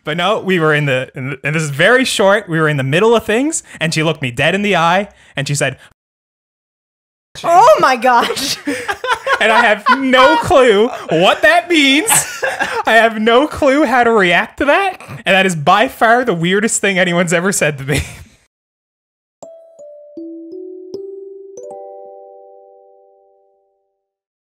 But no, we were and this is very short. We were in the middle of things, and she looked me dead in the eye, and she said, "Oh my gosh!" And I have no clue what that means. I have no clue how to react to that, and that is by far the weirdest thing anyone's ever said to me.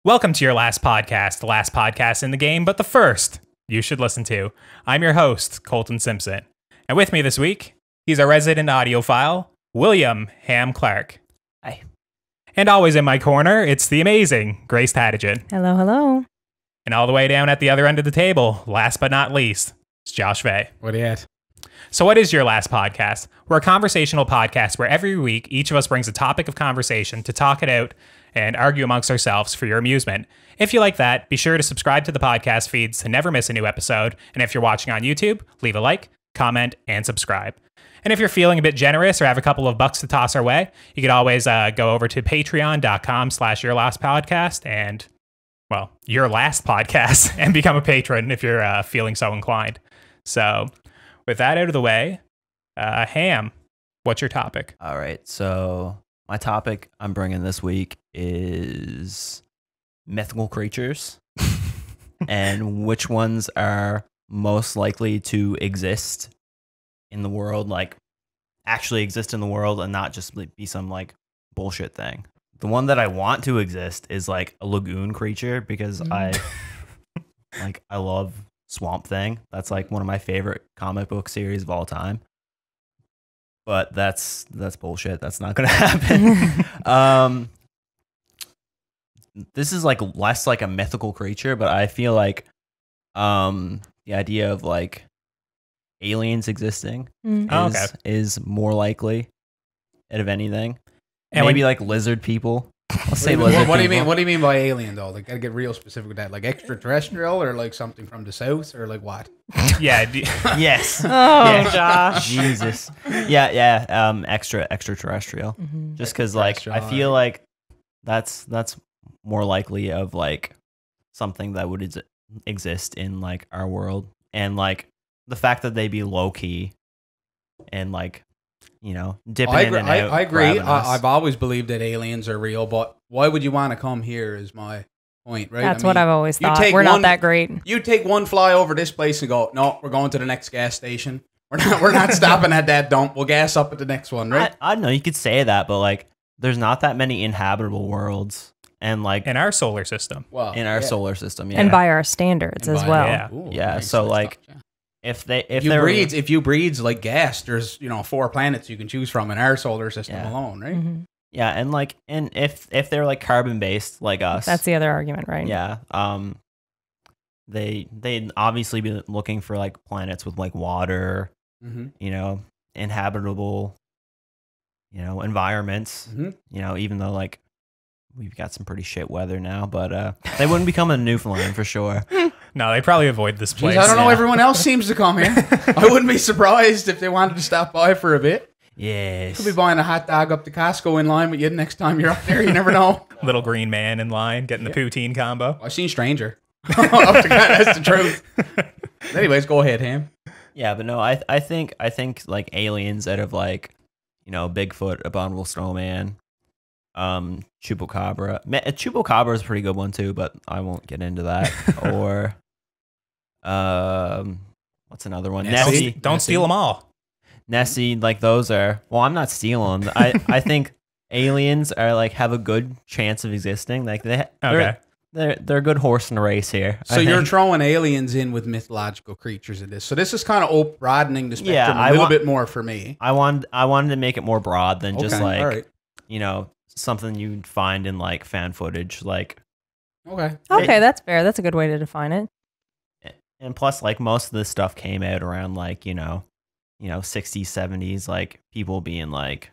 Welcome to your last podcast, the last podcast in the game, but the first you should listen to. I'm your host, Colton Simpson. And with me this week, he's our resident audiophile, William Ham Clark. Hi. And always in my corner, it's the amazing Grace Tatigian. Hello, hello. And all the way down at the other end of the table, last but not least, it's Josh Vey. What are you at? So what is Your Last Podcast? We're a conversational podcast where every week, each of us brings a topic of conversation to talk it out and argue amongst ourselves for your amusement. If you like that, be sure to subscribe to the podcast feeds to never miss a new episode. And if you're watching on YouTube, leave a like, comment, and subscribe. And if you're feeling a bit generous or have a couple of bucks to toss our way, you could always go over to patreon.com/yourlastpodcast and, well, Your Last Podcast and become a patron if you're feeling so inclined. So with that out of the way, Ham, what's your topic? All right, so my topic I'm bringing this week is mythical creatures and which ones are most likely to exist in the world, like actually exist in the world and not just be some like bullshit thing. The one that I want to exist is like a lagoon creature because I love Swamp Thing. That's like one of my favorite comic book series of all time. But that's bullshit. That's not gonna happen. This is like less like a mythical creature, but I feel like the idea of like aliens existing is more likely out of anything. And maybe like lizard people. I'll say lizard what do you people. mean? What do you mean by alien though? Like, gotta get real specific with that. Like extraterrestrial or like something from the south or like what? Yeah. Yes. Oh, Yeah. Josh. Jesus. Yeah. Extraterrestrial. Mm-hmm. Just because like I feel like that's more likely of like something that would exist in like our world, and like the fact that they be low key and like, you know, dipping in and out. I agree. Us. I've always believed that aliens are real, but why would you want to come here is my point, right? That's what I've always you thought. take We're one- not that great. You take one fly over this place and go, no, we're going to the next gas station. We're not stopping at that dump. We'll gas up at the next one, right? I don't know. You could say that, but like, there's not that many inhabitable worlds, and like In our solar system. Well, in our yeah. solar system, yeah. And by our standards And as by- well. Yeah. Ooh, Yeah, nice, so, nice like, stuff, yeah. if you breeds like gas, there's 4 planets you can choose from in our solar system Yeah. alone, right? Mhm. yeah, and like, and if they're like carbon based like us, That's the other argument, right? yeah, they'd obviously be looking for like planets with like water, Mm-hmm. you know, inhabitable, you know, environments, Mm-hmm. you know, even though like we've got some pretty shit weather now, but they wouldn't become a Newfoundland for sure. No, they probably avoid this place. I don't know. yeah. Everyone else seems to come here. I wouldn't be surprised if they wanted to stop by for a bit. Yes. Could be buying a hot dog up to Costco in line with you next time you're up there. You never know. Little green man in line getting the poutine combo. I've seen Stranger. Up to God, that's the truth. Anyways, go ahead, Ham. Yeah, but no, I think like aliens out of like, you know, Bigfoot, Abominable Snowman, Chupacabra. Chupacabra is a pretty good one too, but I won't get into that. Or what's another one? Nessie. Don't steal them all. Nessie, like those are. Well, I'm not stealing them. I think aliens are like have a good chance of existing. Like they're a good horse in the race here. So you're throwing aliens in with mythological creatures in this. So this is kind of broadening the spectrum a little bit more for me. I wanted to make it more broad than just Okay, like, all right. you know, something you'd find in like fan footage, like. Okay. Okay, that's fair. That's a good way to define it. And plus, like most of this stuff came out around like, you know, 60s, 70s, like people being like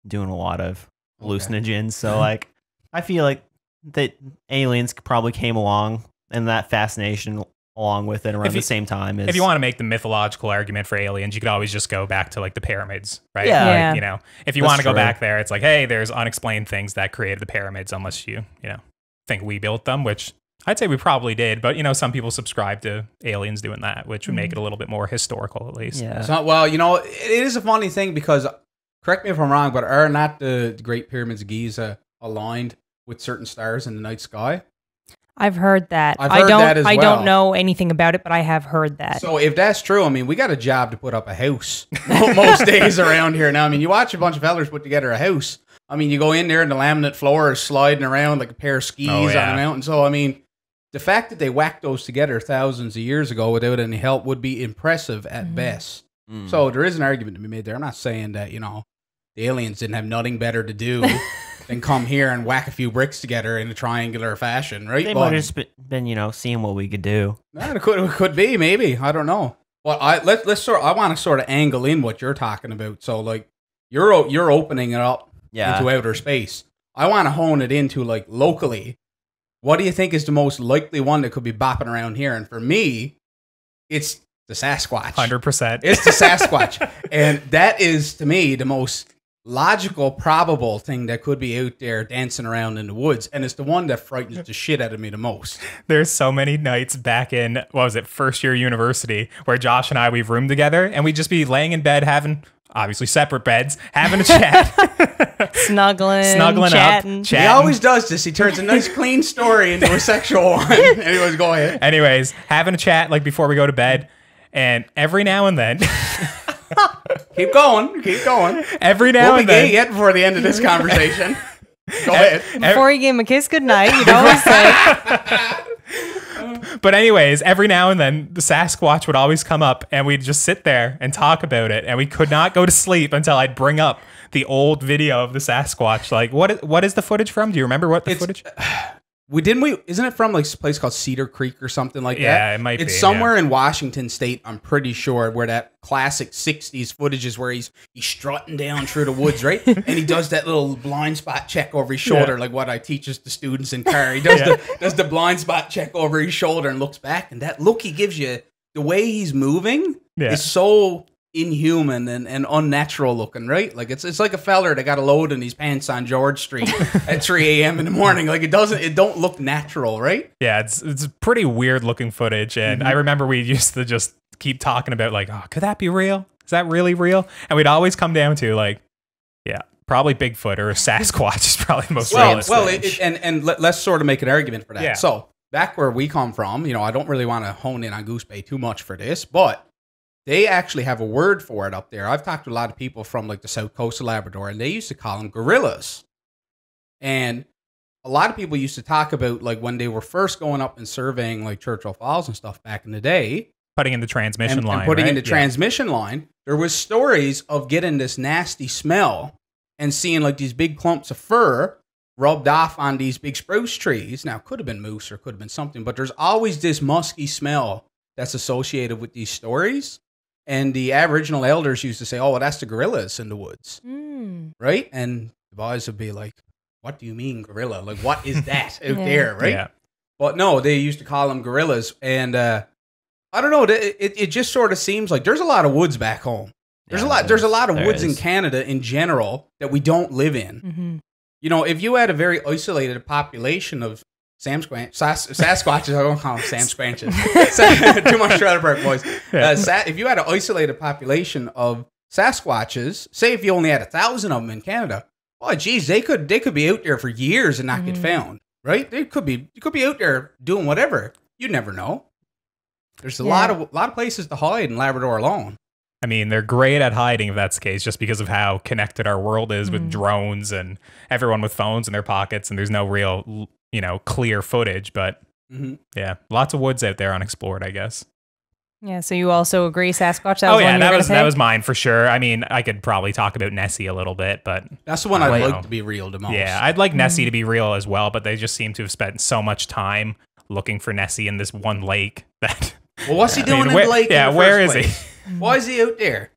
doing a lot of hallucinogens. So like, I feel like that aliens probably came along and that fascination along with it around the same time. If you want to make the mythological argument for aliens, you could always just go back to like the pyramids, right? Yeah. Like, Yeah. you know, if you That's want to go true. back there, it's like, hey, there's unexplained things that created the pyramids, unless you think we built them, which I'd say we probably did, but some people subscribe to aliens doing that, which would make it a little bit more historical, at least. Yeah. So, well, it is a funny thing because, correct me if I'm wrong, but are not the Great Pyramids of Giza aligned with certain stars in the night sky? I've heard that. I've heard that as I well. don't know anything about it, but I have heard that. So if that's true, I mean, we got a job to put up a house most days around here now. I mean, you watch a bunch of fellers put together a house. I mean, you go in there and the laminate floor is sliding around like a pair of skis on a mountain. So, I mean, the fact that they whacked those together thousands of years ago without any help would be impressive at best. So there is an argument to be made there. I'm not saying that, the aliens didn't have nothing better to do than come here and whack a few bricks together in a triangular fashion, right? They might have been, seeing what we could do. It could be, maybe. I don't know. Well, I want to sort of angle in what you're talking about. So, like, you're opening it up into outer space. I want to hone it into, like, locally. What do you think is the most likely one that could be bopping around here? And for me, it's the Sasquatch. 100%. It's the Sasquatch. And that is, to me, the most logical, probable thing that could be out there dancing around in the woods. And it's the one that frightens the shit out of me the most. There's so many nights back in, first year university, where Josh and I, we've roomed together, and we'd just be laying in bed having, obviously separate beds, having a chat. Snuggling chatting. He always does this. He turns a nice, clean story into a sexual one. Anyways, go ahead. Anyways, having a chat, like, before we go to bed, and every now and then... Keep going. Every now and then. We'll be gay yet before the end of this conversation. Go ahead. Before you gave him a kiss goodnight, you'd always say. But anyways, every now and then, the Sasquatch would always come up, and we'd just sit there and talk about it, and we could not go to sleep until I'd bring up the old video of the Sasquatch. Like, what is the footage from? Do you remember what the footage? Isn't it from like a place called Cedar Creek or something like that? Yeah, it might be. It's somewhere in Washington State, I'm pretty sure, where that classic 60s footage is where he's strutting down through the woods, right? And he does that little blind spot check over his shoulder, like what I teach the students in car. He does the blind spot check over his shoulder and looks back, and that look he gives you, the way he's moving is so inhuman and unnatural looking, right? Like it's like a feller that got a load in his pants on George Street at 3 a.m. in the morning. Like it don't look natural, right? Yeah, it's pretty weird looking footage, and I remember we used to just keep talking about like, oh, could that be real? Is that really real? And we'd always come down to like, yeah, probably Bigfoot or a Sasquatch is probably the most realistic. And let's sort of make an argument for that. Yeah. So back where we come from, I don't really want to hone in on Goose Bay too much for this, but they actually have a word for it up there. I've talked to a lot of people from like the south coast of Labrador, and they used to call them gorillas. And a lot of people used to talk about like when they were first going up and surveying like Churchill Falls and stuff back in the day. Putting in the transmission line. And putting in the right? transmission line, there was stories of getting this nasty smell and seeing like these big clumps of fur rubbed off on these big spruce trees. Now, it could have been moose or could have been something, but there's always this musky smell that's associated with these stories. And the Aboriginal elders used to say, oh, well, that's the gorillas in the woods. Right? And the boys would be like, what do you mean gorilla? Like, what is that out there, right? Yeah. But no, they used to call them gorillas. And I don't know, it just sort of seems like there's a lot of woods back home. There's a lot of woods in Canada in general that we don't live in. If you had a very isolated population of Sasquatches, I don't call them Sam Squanches. Too much Trailer Park Boys. If you had an isolated population of Sasquatches, say if you only had 1,000 of them in Canada, well, geez, they could be out there for years and not get found, right? You could be out there doing whatever. You never know. There's a lot of places to hide in Labrador alone. I mean, they're great at hiding if that's the case, just because of how connected our world is with drones and everyone with phones in their pockets, and there's no real, clear footage. But yeah, lots of woods out there unexplored, I guess. Yeah, so you also agree Sasquatch? That was mine for sure. I mean, I could probably talk about Nessie a little bit, but that's the one I'd like to be real the most. Yeah, I'd like Nessie to be real as well, but they just seem to have spent so much time looking for Nessie in this one lake that. Well, what's he doing in the lake? Yeah, in the where first is place? Why is he out there?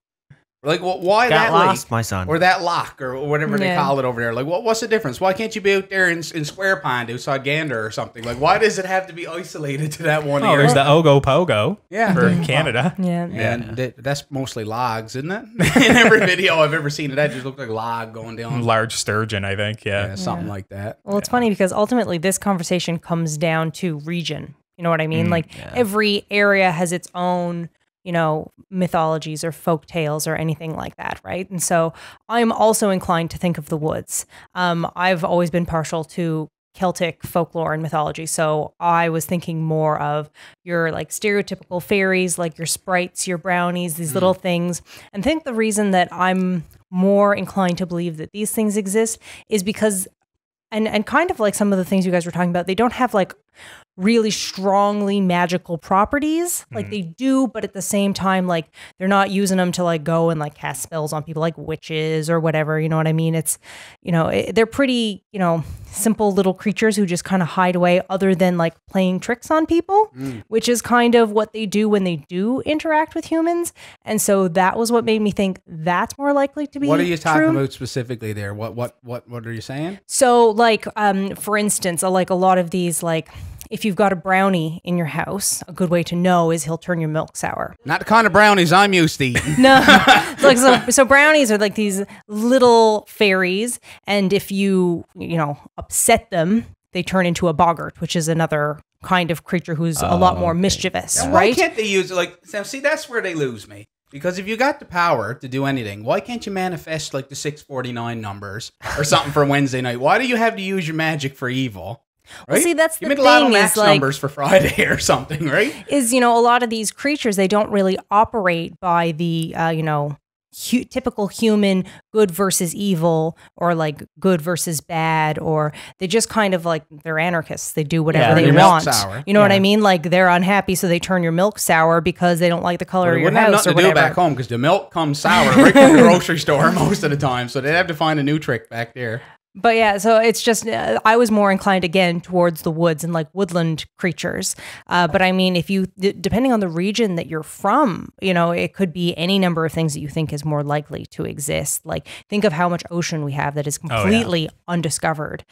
Like, why Got that lost, lake my son. or that lock or whatever they Yeah. call it over there? Like, what's the difference? Why can't you be out there in Square Pond outside Gander or something? Like, why does it have to be isolated to that one Oh, area? there's the Ogopogo Yeah. for Canada. Yeah. And that's mostly logs, isn't it? In every video I've ever seen, that just looked like a log going down. Large sturgeon, I think. Yeah, something like that. Well, it's funny because ultimately this conversation comes down to region. You know what I mean? Like every area has its own, mythologies or folk tales or anything like that, right? And so I'm also inclined to think of the woods. I've always been partial to Celtic folklore and mythology. So I was thinking more of your like stereotypical fairies, like your sprites, your brownies, these little things. And I think the reason that I'm more inclined to believe that these things exist is because, and kind of like some of the things you guys were talking about, they don't have like really strongly magical properties. Like they do, but at the same time, like they're not using them to like go and like cast spells on people like witches or whatever. You know what I mean? It's, they're pretty, simple little creatures who just kind of hide away other than like playing tricks on people, which is kind of what they do when they do interact with humans. And so that was what made me think that's more likely to be What are you talking true. about specifically there? What are you saying? So like, for instance, like a lot of these, like if you've got a brownie in your house, a good way to know is he'll turn your milk sour. Not the kind of brownies I'm used to eating. No, like so brownies are like these little fairies, and if you upset them, they turn into a boggart, which is another kind of creature who's a lot more mischievous, Now, why right? can't they use it like? See, that's where they lose me. Because if you got the power to do anything, why can't you manifest like the 649 numbers or something for Wednesday night? Why do you have to use your magic for evil? Right? Well, see, that's you the made a lot of thing max is like numbers for Friday or something, right? is a lot of these creatures, they don't really operate by the typical human good versus evil or like good versus bad, or they just kind of like they're anarchists. They do whatever they your milk want. sour. You know what I mean? Like they're unhappy, so they turn your milk sour because they don't like the color But of it your wouldn't have house or nothing to do whatever. back home because the milk comes sour right from the grocery store most of the time. So they'd have to find a new trick back there. But yeah, so it's just, I was more inclined again towards the woods and like woodland creatures. But I mean, if you, depending on the region that you're from, it could be any number of things that you think is more likely to exist. Like think of how much ocean we have that is completely undiscovered.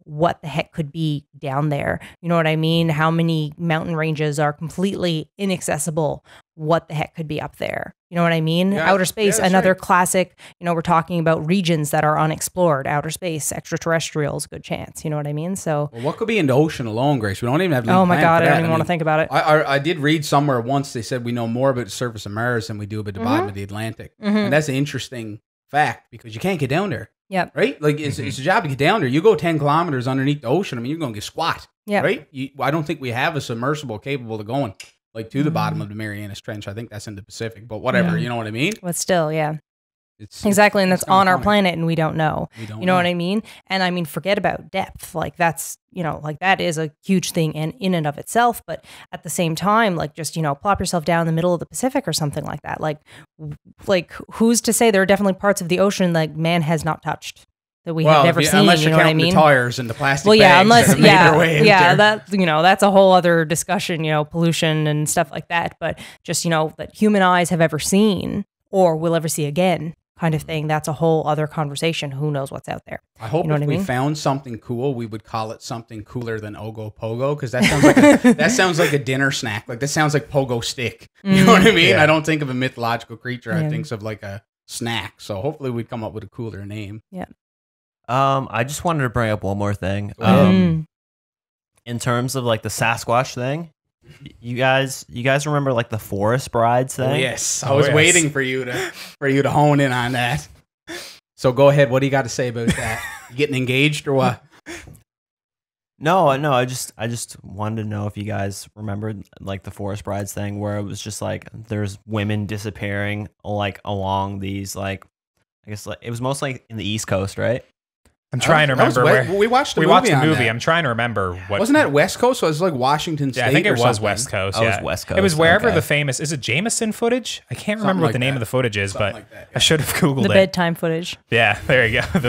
What the heck could be down there? You know what I mean? How many mountain ranges are completely inaccessible? What the heck could be up there? You know what I mean? Yeah, Outer space, that's another right. classic, we're talking about regions that are unexplored. Outer space, extraterrestrials, good chance. You know what I mean? So, Well, what could be in the ocean alone, Grace? We don't even have to leave oh my the God, planet I for don't even that. want to think about it. I did read somewhere once they said we know more about the surface of Mars than we do about the bottom of the Atlantic. And that's an interesting fact because you can't get down there, Yep. right? Like it's a job to get down there. You go 10 kilometers underneath the ocean. I mean, you're going to get squat, Yeah. right? I don't think we have a submersible capable of going like to the bottom of the Marianas Trench. I think that's in the Pacific, but whatever, you know what I mean? But still, yeah. It's Exactly. And that's kinda on our funny. planet and we don't know. We don't You know what I mean? And I mean, forget about depth. Like that's, like that is a huge thing in and of itself. But at the same time, like just, plop yourself down in the middle of the Pacific or something like that. Like who's to say there are definitely parts of the ocean like man has not touched that we have never seen. Unless You you're know what I counting mean? the tires and the plastic Well, yeah, bags unless that have made their way out there. that that's a whole other discussion, pollution and stuff like that. But just that human eyes have ever seen or will ever see again, kind of thing. That's a whole other conversation. Who knows what's out there? I hope You know if what I we mean? found something cool, we would call it something cooler than Ogo Pogo because that sounds like that sounds like a dinner snack. Like that sounds like Pogo stick. You know what I mean? Yeah. I don't think of a mythological creature. I Yeah. think of like a snack. So hopefully we'd come up with a cooler name. I just wanted to bring up one more thing. Go ahead. In terms of like the Sasquatch thing, you guys remember like the Forest Brides thing? Oh, yes, I Oh, was yes. waiting for you to hone in on that. So go ahead. What do you got to say about that? You getting engaged or what? No. I just wanted to know if you guys remembered like the Forest Brides thing, where it was just like there's women disappearing like along these like I guess like it was mostly in the East Coast, right? I'm trying to That was remember we where we watched the we movie. watched the on movie. that. I'm trying to remember what Wasn't that West Coast? So it was like Washington State. Yeah, I think it or was something. West Coast. Oh, it Yeah, was West It was Coast, wherever okay. the famous is it Jameson footage? I can't remember Something what like the name that. of the footage is, Something but like that, I should have googled The it. bedtime footage. Yeah, there you go.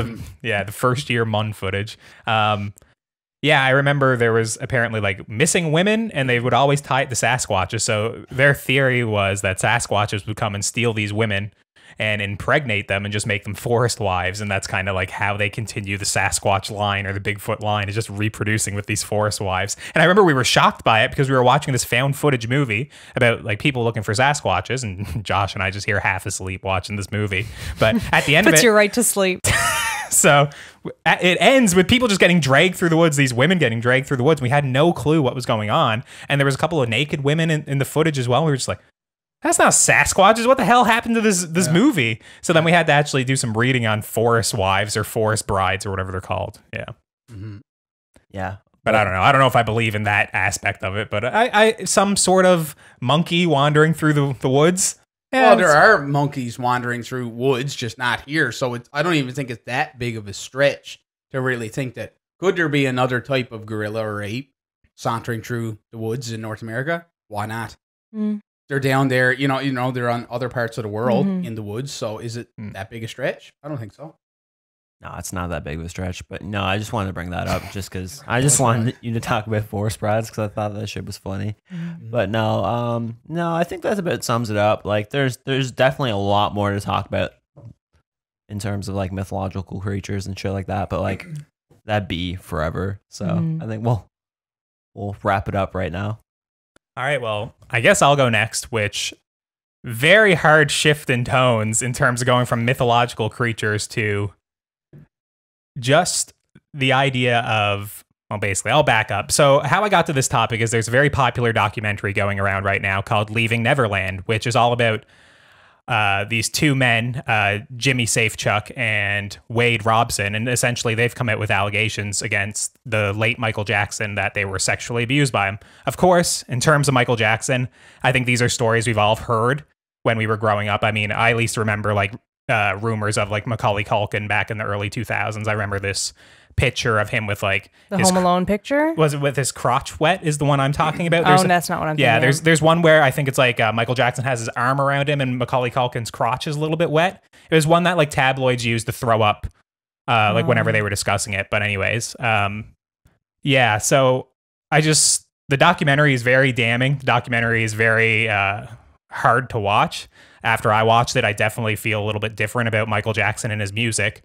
The first year Mun footage. Yeah, I remember there was apparently like missing women, and they would always tie it to Sasquatches. So their theory was that Sasquatches would come and steal these women and impregnate them and just make them forest wives. And that's kind of like how they continue the Sasquatch line or the Bigfoot line, is just reproducing with these forest wives. And I remember we were shocked by it because we were watching this found footage movie about like people looking for Sasquatches, and Josh and I just hear half asleep watching this movie. But at the end of it, puts you right to sleep. So it ends with people just getting dragged through the woods, these women getting dragged through the woods. We had no clue what was going on. And there was a couple of naked women in the footage as well. We were just like, that's not Sasquatches. What the hell happened to this movie? So then we had to actually do some reading on forest wives or forest brides or whatever they're called. Yeah. Mm-hmm. Yeah. But I don't know. I don't know if I believe in that aspect of it. But I some sort of monkey wandering through the woods. Yeah, well, there are monkeys wandering through woods, just not here. So I don't even think it's that big of a stretch to really think that could there be another type of gorilla or ape sauntering through the woods in North America? Why not? They're down there, you know, they're on other parts of the world in the woods. So is it that big a stretch? I don't think so. No, it's not that big of a stretch. But no, I just wanted to bring that up just because I just wanted you to talk about forest brides because I thought that shit was funny. But no, I think that about sums it up. Like, there's definitely a lot more to talk about in terms of like mythological creatures and shit like that. But like, that'd be forever. So I think we'll wrap it up right now. All right. Well, I guess I'll go next, which very hard shift in tones in terms of going from mythological creatures to just the idea of, well, basically, I'll back up. So how I got to this topic is there's a very popular documentary going around right now called Leaving Neverland, which is all about these two men, Jimmy Safechuck and Wade Robson. And essentially, they've come out with allegations against the late Michael Jackson that they were sexually abused by him. Of course, in terms of Michael Jackson, I think these are stories we've all heard when we were growing up. I mean, I at least remember like rumors of like Macaulay Culkin back in the early 2000s. I remember this picture of him with like the Home Alone picture. Was it with his crotch wet is the one I'm talking about? That's not what I'm thinking. Yeah, there's one where I think it's like Michael Jackson has his arm around him and Macaulay Culkin's crotch is a little bit wet. It was one that like tabloids used to throw up like whenever they were discussing it. But anyways, yeah, so the documentary is very damning. The documentary is very hard to watch. After I watched it, I definitely feel a little bit different about Michael Jackson and his music.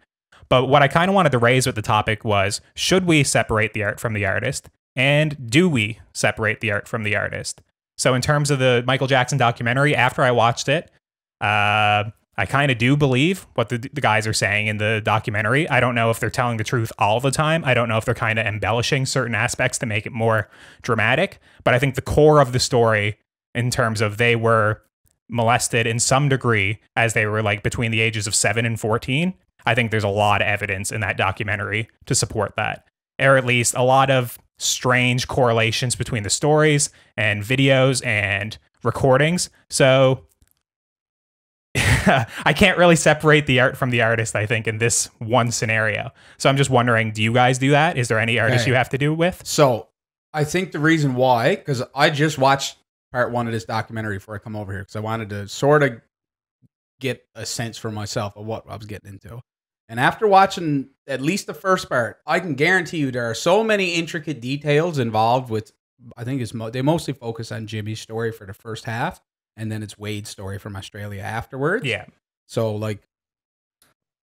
But what I kind of wanted to raise with the topic was, should we separate the art from the artist? And do we separate the art from the artist? So in terms of the Michael Jackson documentary, after I watched it, I kind of do believe what the guys are saying in the documentary. I don't know if they're telling the truth all the time. I don't know if they're kind of embellishing certain aspects to make it more dramatic. But I think the core of the story, in terms of they were molested in some degree as they were like between the ages of 7 and 14. I think there's a lot of evidence in that documentary to support that, or at least a lot of strange correlations between the stories and videos and recordings. So I can't really separate the art from the artist, I think, in this one scenario. So I'm just wondering, do you guys do that? Is there any artists you have to do it with? So I think the reason why, because I just watched part one of this documentary before I come over here, because I wanted to sort of get a sense for myself of what I was getting into. And after watching at least the first part, I can guarantee you there are so many intricate details involved with, I think they mostly focus on Jimmy's story for the first half, and then it's Wade's story from Australia afterwards. Yeah. So like,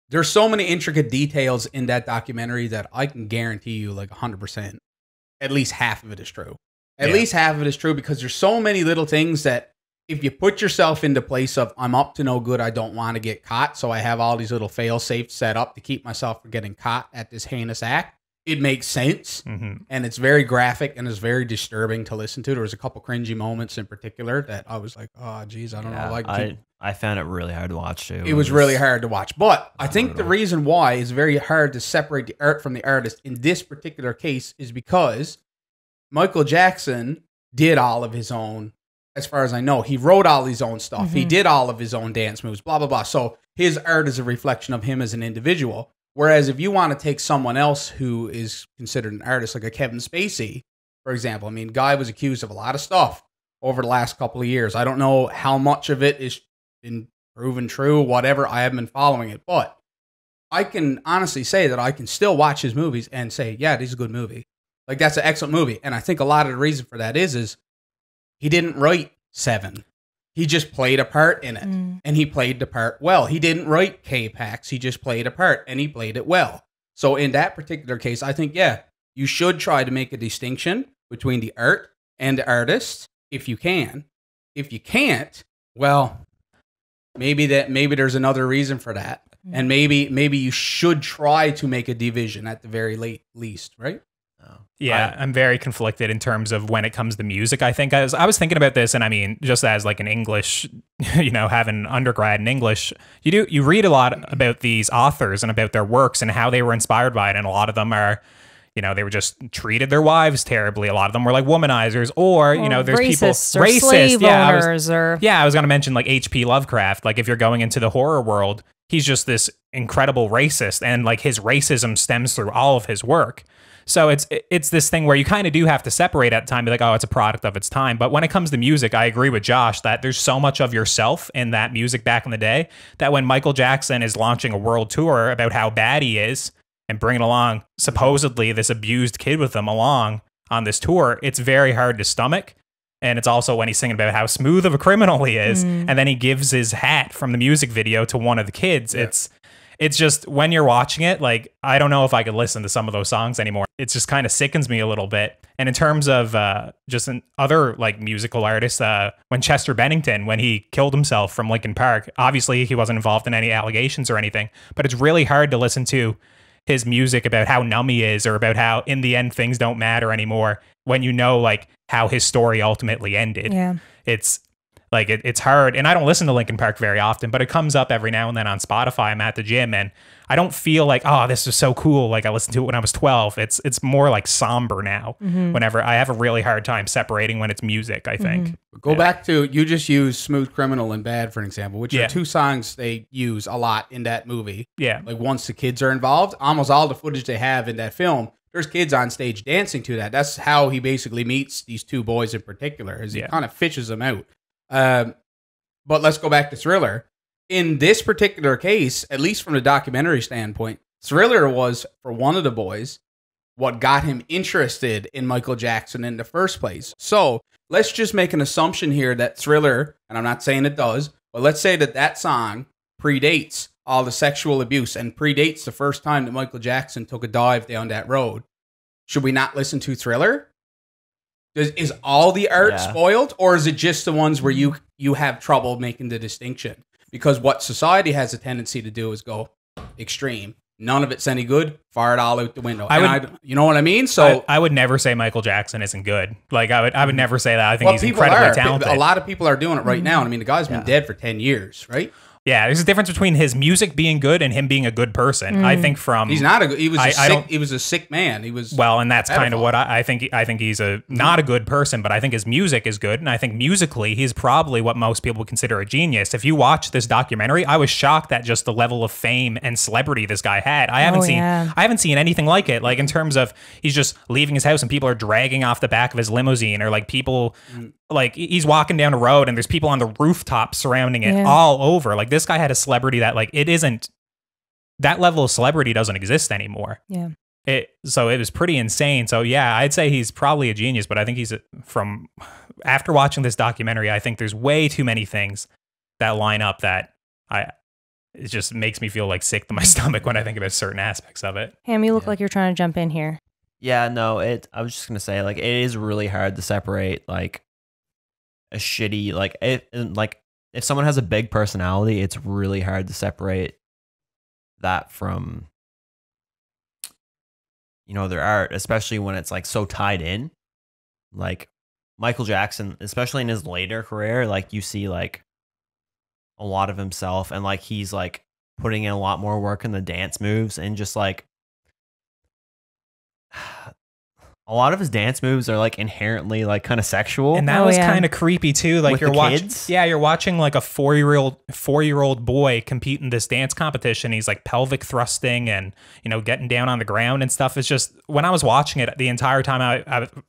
there's so many intricate details in that documentary that I can guarantee you like 100%, at least half of it is true. At least half of it is true, because there's so many little things that if you put yourself into place of, I'm up to no good, I don't want to get caught, so I have all these little fail safes set up to keep myself from getting caught at this heinous act, it makes sense. And it's very graphic and it's very disturbing to listen to. There was a couple cringy moments in particular that I was like, oh geez, I don't know. Like, I found it really hard to watch too. It was really hard to watch. But I think the reason why it's very hard to separate the art from the artist in this particular case is because Michael Jackson did all of his own, as far as I know. He wrote all his own stuff. He did all of his own dance moves, blah, blah, blah. So his art is a reflection of him as an individual. Whereas if you want to take someone else who is considered an artist, like a Kevin Spacey, for example, I mean, guy was accused of a lot of stuff over the last couple of years. I don't know how much of it is been proven true, whatever. I haven't been following it. But I can honestly say that I can still watch his movies and say, yeah, this is a good movie. Like, that's an excellent movie. And I think a lot of the reason for that is he didn't write Seven. He just played a part in it, and he played the part well. He didn't write K-Pax. He just played a part, and he played it well. So in that particular case, I think, yeah, you should try to make a distinction between the art and the artist if you can. If you can't, well, maybe there's another reason for that, and maybe you should try to make a division at the very least, right? Yeah, I'm very conflicted in terms of when it comes to music. I think I was thinking about this, and I mean, just as like an English, having undergrad in English, you read a lot about these authors and about their works and how they were inspired by it, and a lot of them are, they were just treated their wives terribly. A lot of them were like womanizers, or there's people racist, slave owners, I was going to mention like H.P. Lovecraft. Like if you're going into the horror world, he's just this incredible racist, and like his racism stems through all of his work. So it's this thing where you kind of do have to separate at the time, be like, oh, it's a product of its time. But when it comes to music, I agree with Josh that there's so much of yourself in that music back in the day that when Michael Jackson is launching a world tour about how bad he is and bringing along supposedly this abused kid with him along on this tour, it's very hard to stomach. And it's also when he's singing about how smooth of a criminal he is, and then he gives his hat from the music video to one of the kids. Yeah. It's just, when you're watching it, like, I don't know if I could listen to some of those songs anymore. It just kind of sickens me a little bit. And in terms of just other like musical artists, when Chester Bennington, when he killed himself from Linkin Park, obviously he wasn't involved in any allegations or anything, but it's really hard to listen to his music about how numb he is, or about how in the end things don't matter anymore, when like how his story ultimately ended. Yeah. It's like, it's hard. And I don't listen to Linkin Park very often, but it comes up every now and then on Spotify. I'm at the gym and I don't feel like, oh, this is so cool. Like I listened to it when I was 12. It's more like somber now. Whenever I have a really hard time separating when it's music, I think. Go back to, you just used Smooth Criminal and Bad, for an example, which are two songs they use a lot in that movie. Yeah. Like once the kids are involved, almost all the footage they have in that film, there's kids on stage dancing to that. That's how he basically meets these two boys in particular, is he kind of fishes them out. But let's go back to Thriller. In this particular case, at least from the documentary standpoint, Thriller was, for one of the boys, what got him interested in Michael Jackson in the first place. So let's just make an assumption here that Thriller, and I'm not saying it does, but let's say that song predates all the sexual abuse and predates the first time that Michael Jackson took a dive down that road. Should we not listen to Thriller? Is all the art spoiled, or is it just the ones where you have trouble making the distinction? Because what society has a tendency to do is go extreme. None of it's any good. Fire it all out the window. You know what I mean? So I would never say Michael Jackson isn't good. Like I would never say that. I think he's incredibly talented. A lot of people are doing it right now. I mean, the guy's been dead for 10 years, right? Yeah, there's a difference between his music being good and him being a good person. I think he's not a good. He was a sick man. He was and that's kind of what I think. I think he's not a good person, but I think his music is good, and I think musically he's probably what most people would consider a genius. If you watch this documentary, I was shocked at just the level of fame and celebrity this guy had. I haven't seen anything like it. Like in terms of he's just leaving his house and people are dragging off the back of his limousine, or like people. Like he's walking down a road and there's people on the rooftop surrounding it all over. Like this guy had a celebrity that like that level of celebrity doesn't exist anymore. Yeah. So it was pretty insane. So yeah, I'd say he's probably a genius, but I think after watching this documentary, I think there's way too many things that line up that it just makes me feel like sick to my stomach when I think about certain aspects of it. Ham, you look like you're trying to jump in here. Yeah, no, I was just going to say, like, it is really hard to separate, like, a shitty, like if someone has a big personality, it's really hard to separate that from their art, especially when it's like so tied in. Like Michael Jackson, especially in his later career, like you see like a lot of himself, and like he's like putting in a lot more work in the dance moves, and just like a lot of his dance moves are like inherently like kind of sexual, and that was kind of creepy too. Like you're watching like a 4-year-old boy compete in this dance competition. He's like pelvic thrusting and getting down on the ground and stuff. It's just, when I was watching it the entire time,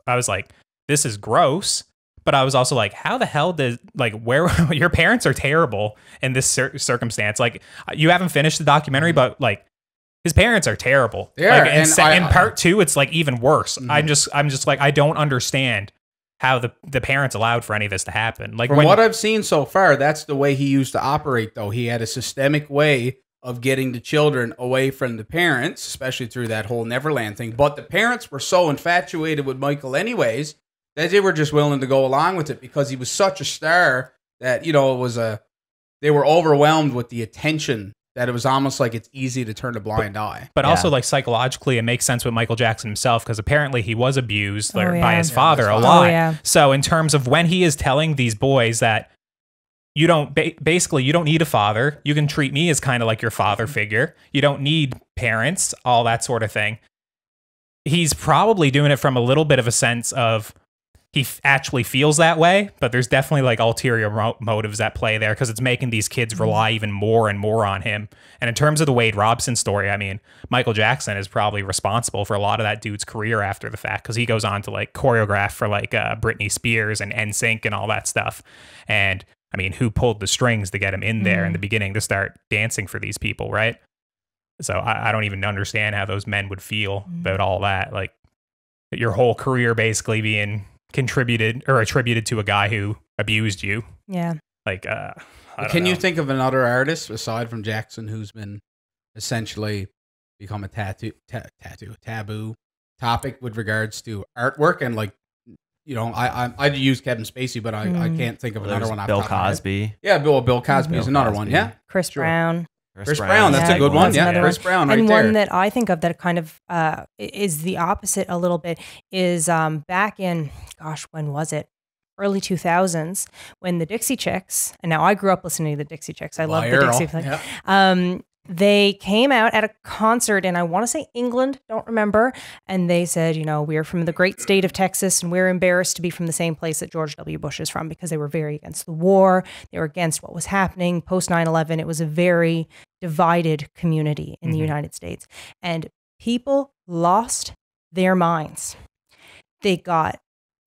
I was like, this is gross. But I was also like, how the hell where your parents are terrible in this circumstance? Like you haven't finished the documentary, but like. His parents are terrible. Yeah, like, in part 2, it's like even worse. I'm just like, I don't understand how the parents allowed for any of this to happen. Like From what I've seen so far, that's the way he used to operate, though. He had a systemic way of getting the children away from the parents, especially through that whole Neverland thing. But the parents were so infatuated with Michael anyways that they were just willing to go along with it because he was such a star that, you know, they were overwhelmed with the attention that it was almost like it's easy to turn a blind eye. But also, like, psychologically, it makes sense with Michael Jackson himself, because apparently he was abused by his father a lot. So in terms of when he is telling these boys that you don't, basically, you don't need a father. You can treat me as kind of like your father figure. You don't need parents, all that sort of thing. He's probably doing it from a little bit of a sense of he actually feels that way, but there's definitely like ulterior motives at play there, because it's making these kids rely even more and more on him. And in terms of the Wade Robson story, I mean, Michael Jackson is probably responsible for a lot of that dude's career after the fact, because he goes on to like choreograph for like Britney Spears and NSYNC and all that stuff. And I mean, who pulled the strings to get him in there in the beginning to start dancing for these people, right? So I don't even understand how those men would feel about all that. Like, your whole career basically being contributed or attributed to a guy who abused you. Yeah. Like, Can you think of another artist aside from Jackson who's been essentially become a taboo topic with regards to artwork? And like, you know, I'd use Kevin Spacey, but I can't think of another one. Bill Cosby. Yeah, Bill Cosby is another one. Yeah. Chris Brown. Chris Brown, that's a good one. Yeah, Chris Brown right there. And one that I think of that kind of is the opposite a little bit is back in, gosh, when was it? Early 2000s, when the Dixie Chicks, and now I grew up listening to the Dixie Chicks. I love the Dixie Chicks. Yeah. They came out at a concert in, I want to say England, don't remember. And they said, you know, we're from the great state of Texas and we're embarrassed to be from the same place that George W. Bush is from, because they were very against the war. They were against what was happening post 9/11. It was a very divided community in the United States. And people lost their minds. They got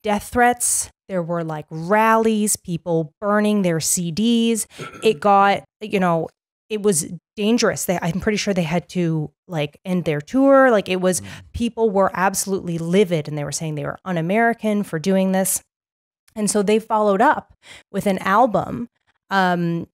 death threats. There were like rallies, people burning their CDs. It got, you know, it was dangerous. I'm pretty sure they had to like end their tour. Like, it was, people were absolutely livid, and they were saying they were un-American for doing this. And so they followed up with an album. I'm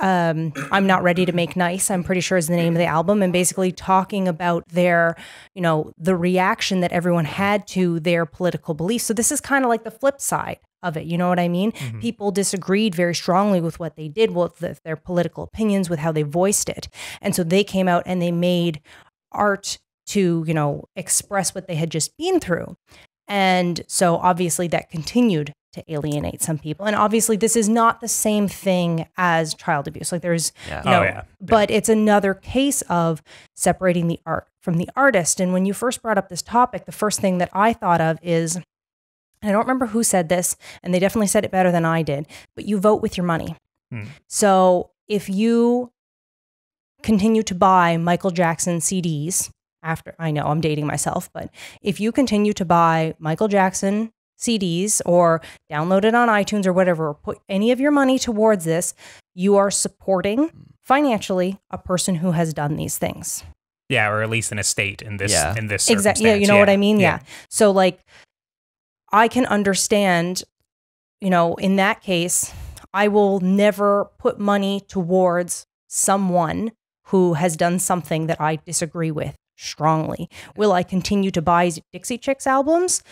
Not Ready to Make Nice, I'm pretty sure is the name of the album, and basically talking about their, you know, the reaction that everyone had to their political beliefs. So this is kind of like the flip side of it. You know what I mean? People disagreed very strongly with what they did, with their political opinions, with how they voiced it. And so they came out and they made art to, you know, express what they had just been through. And so obviously that continued to alienate some people. And obviously this is not the same thing as child abuse. Like, there's, but it's another case of separating the art from the artist. And when you first brought up this topic, the first thing that I thought of is, and I don't remember who said this, and they definitely said it better than I did, but you vote with your money. So if you continue to buy Michael Jackson CDs, after, I know I'm dating myself, but if you continue to buy Michael Jackson CDs or download it on iTunes or whatever, or put any of your money towards this, you are supporting financially a person who has done these things. Yeah, or at least an estate in this circumstance. Exactly. Yeah, you know what I mean? Yeah. So like, I can understand, you know, in that case, I will never put money towards someone who has done something that I disagree with strongly. Will I continue to buy Dixie Chicks albums?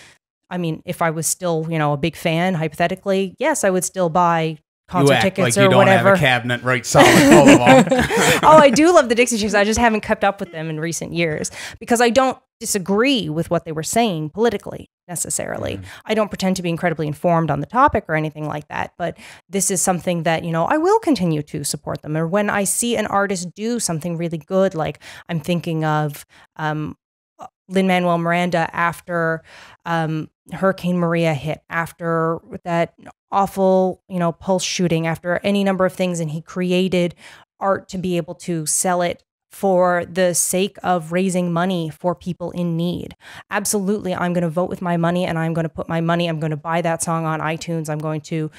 I mean, if I was still, you know, a big fan, hypothetically, yes, I would still buy concert tickets or whatever. You don't have a cabinet right solid full of them. Oh, I do love the Dixie Chicks. I just haven't kept up with them in recent years because I don't disagree with what they were saying politically necessarily. I don't pretend to be incredibly informed on the topic or anything like that, but this is something that, you know, I will continue to support them. Or when I see an artist do something really good, like I'm thinking of Lin-Manuel Miranda after Hurricane Maria hit, after that awful, you know, Pulse shooting, after any number of things, and he created art to be able to sell it for the sake of raising money for people in need. Absolutely, I'm going to vote with my money, and I'm going to put my money, I'm going to buy that song on iTunes. I'm going to,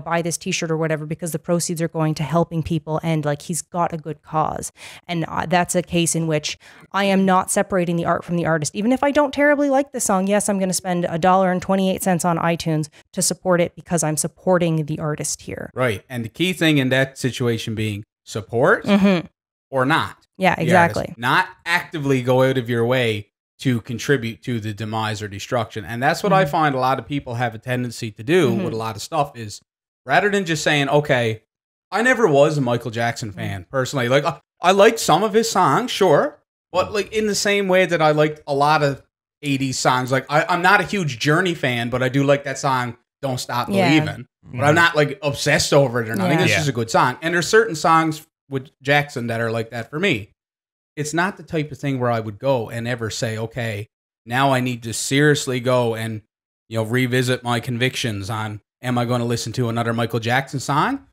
buy this t-shirt or whatever, because the proceeds are going to helping people, and like, he's got a good cause. And that's a case in which I am not separating the art from the artist. Even if I don't terribly like the song, yes, I'm going to spend $1.28 on iTunes to support it because I'm supporting the artist here. Right. And the key thing in that situation being support or not. Yeah, exactly. Not actively go out of your way to contribute to the demise or destruction. And that's what I find a lot of people have a tendency to do with a lot of stuff is rather than just saying, okay, I never was a Michael Jackson fan personally. Like I liked some of his songs, sure. But like in the same way that I liked a lot of 80s songs, like I'm not a huge Journey fan, but I do like that song, Don't Stop Believing. But I'm not like obsessed over it or nothing. It's just a good song. And there's certain songs with Jackson that are like that for me. It's not the type of thing where I would go and ever say, okay, now I need to seriously go and, revisit my convictions on, am I going to listen to another Michael Jackson song?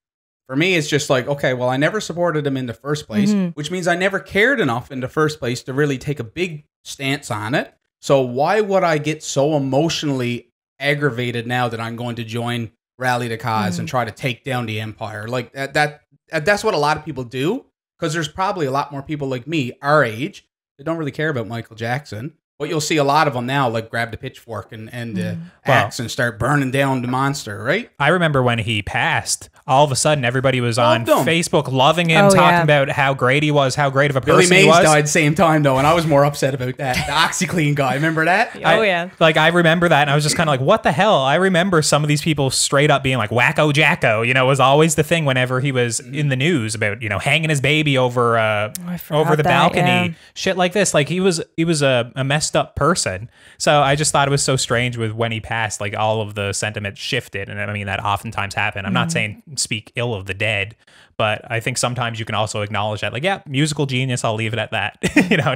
For me, it's just like, okay, well, I never supported him in the first place, which means I never cared enough in the first place to really take a big stance on it. So why would I get so emotionally aggravated now that I'm going to join Rally the Cause and try to take down the empire? Like that's what a lot of people do, because there's probably a lot more people like me, our age, that don't really care about Michael Jackson. But you'll see a lot of them now, like grab the pitchfork and the axe and start burning down the monster, right? I remember when he passed, all of a sudden everybody was on Facebook loving him, talking about how great he was, how great of a person Billy he Mays was. died same time, though, and I was more upset about that. The OxyClean guy, remember that? I remember that, and I was just kind of like, what the hell? I remember some of these people straight up being like, wacko jacko, was always the thing whenever he was in the news about, hanging his baby over the balcony, shit like this. Like he was a messed up person. So I just thought it was so strange with when he passed, like all of the sentiment shifted. And I mean, that oftentimes happened. I'm not saying speak ill of the dead, but I think sometimes you can also acknowledge that, like, yeah, musical genius, I'll leave it at that,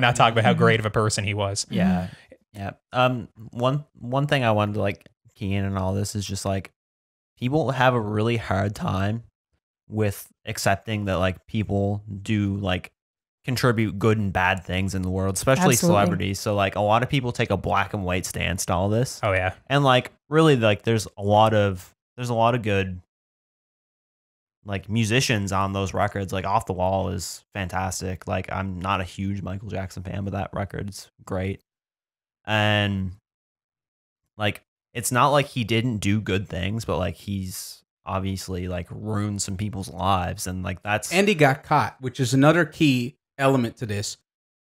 not talk about how great of a person he was. Yeah. Yeah. One thing I wanted to like key in on all this is just like people have a really hard time with accepting that like people do like contribute good and bad things in the world, especially celebrities. So like a lot of people take a black and white stance to all this. Oh yeah. And like really like there's a lot of good like musicians on those records. Like Off the Wall is fantastic. Like I'm not a huge Michael Jackson fan, but that record's great. And like it's not like he didn't do good things, but like he's obviously like ruined some people's lives, and like and he got caught, which is another key element to this.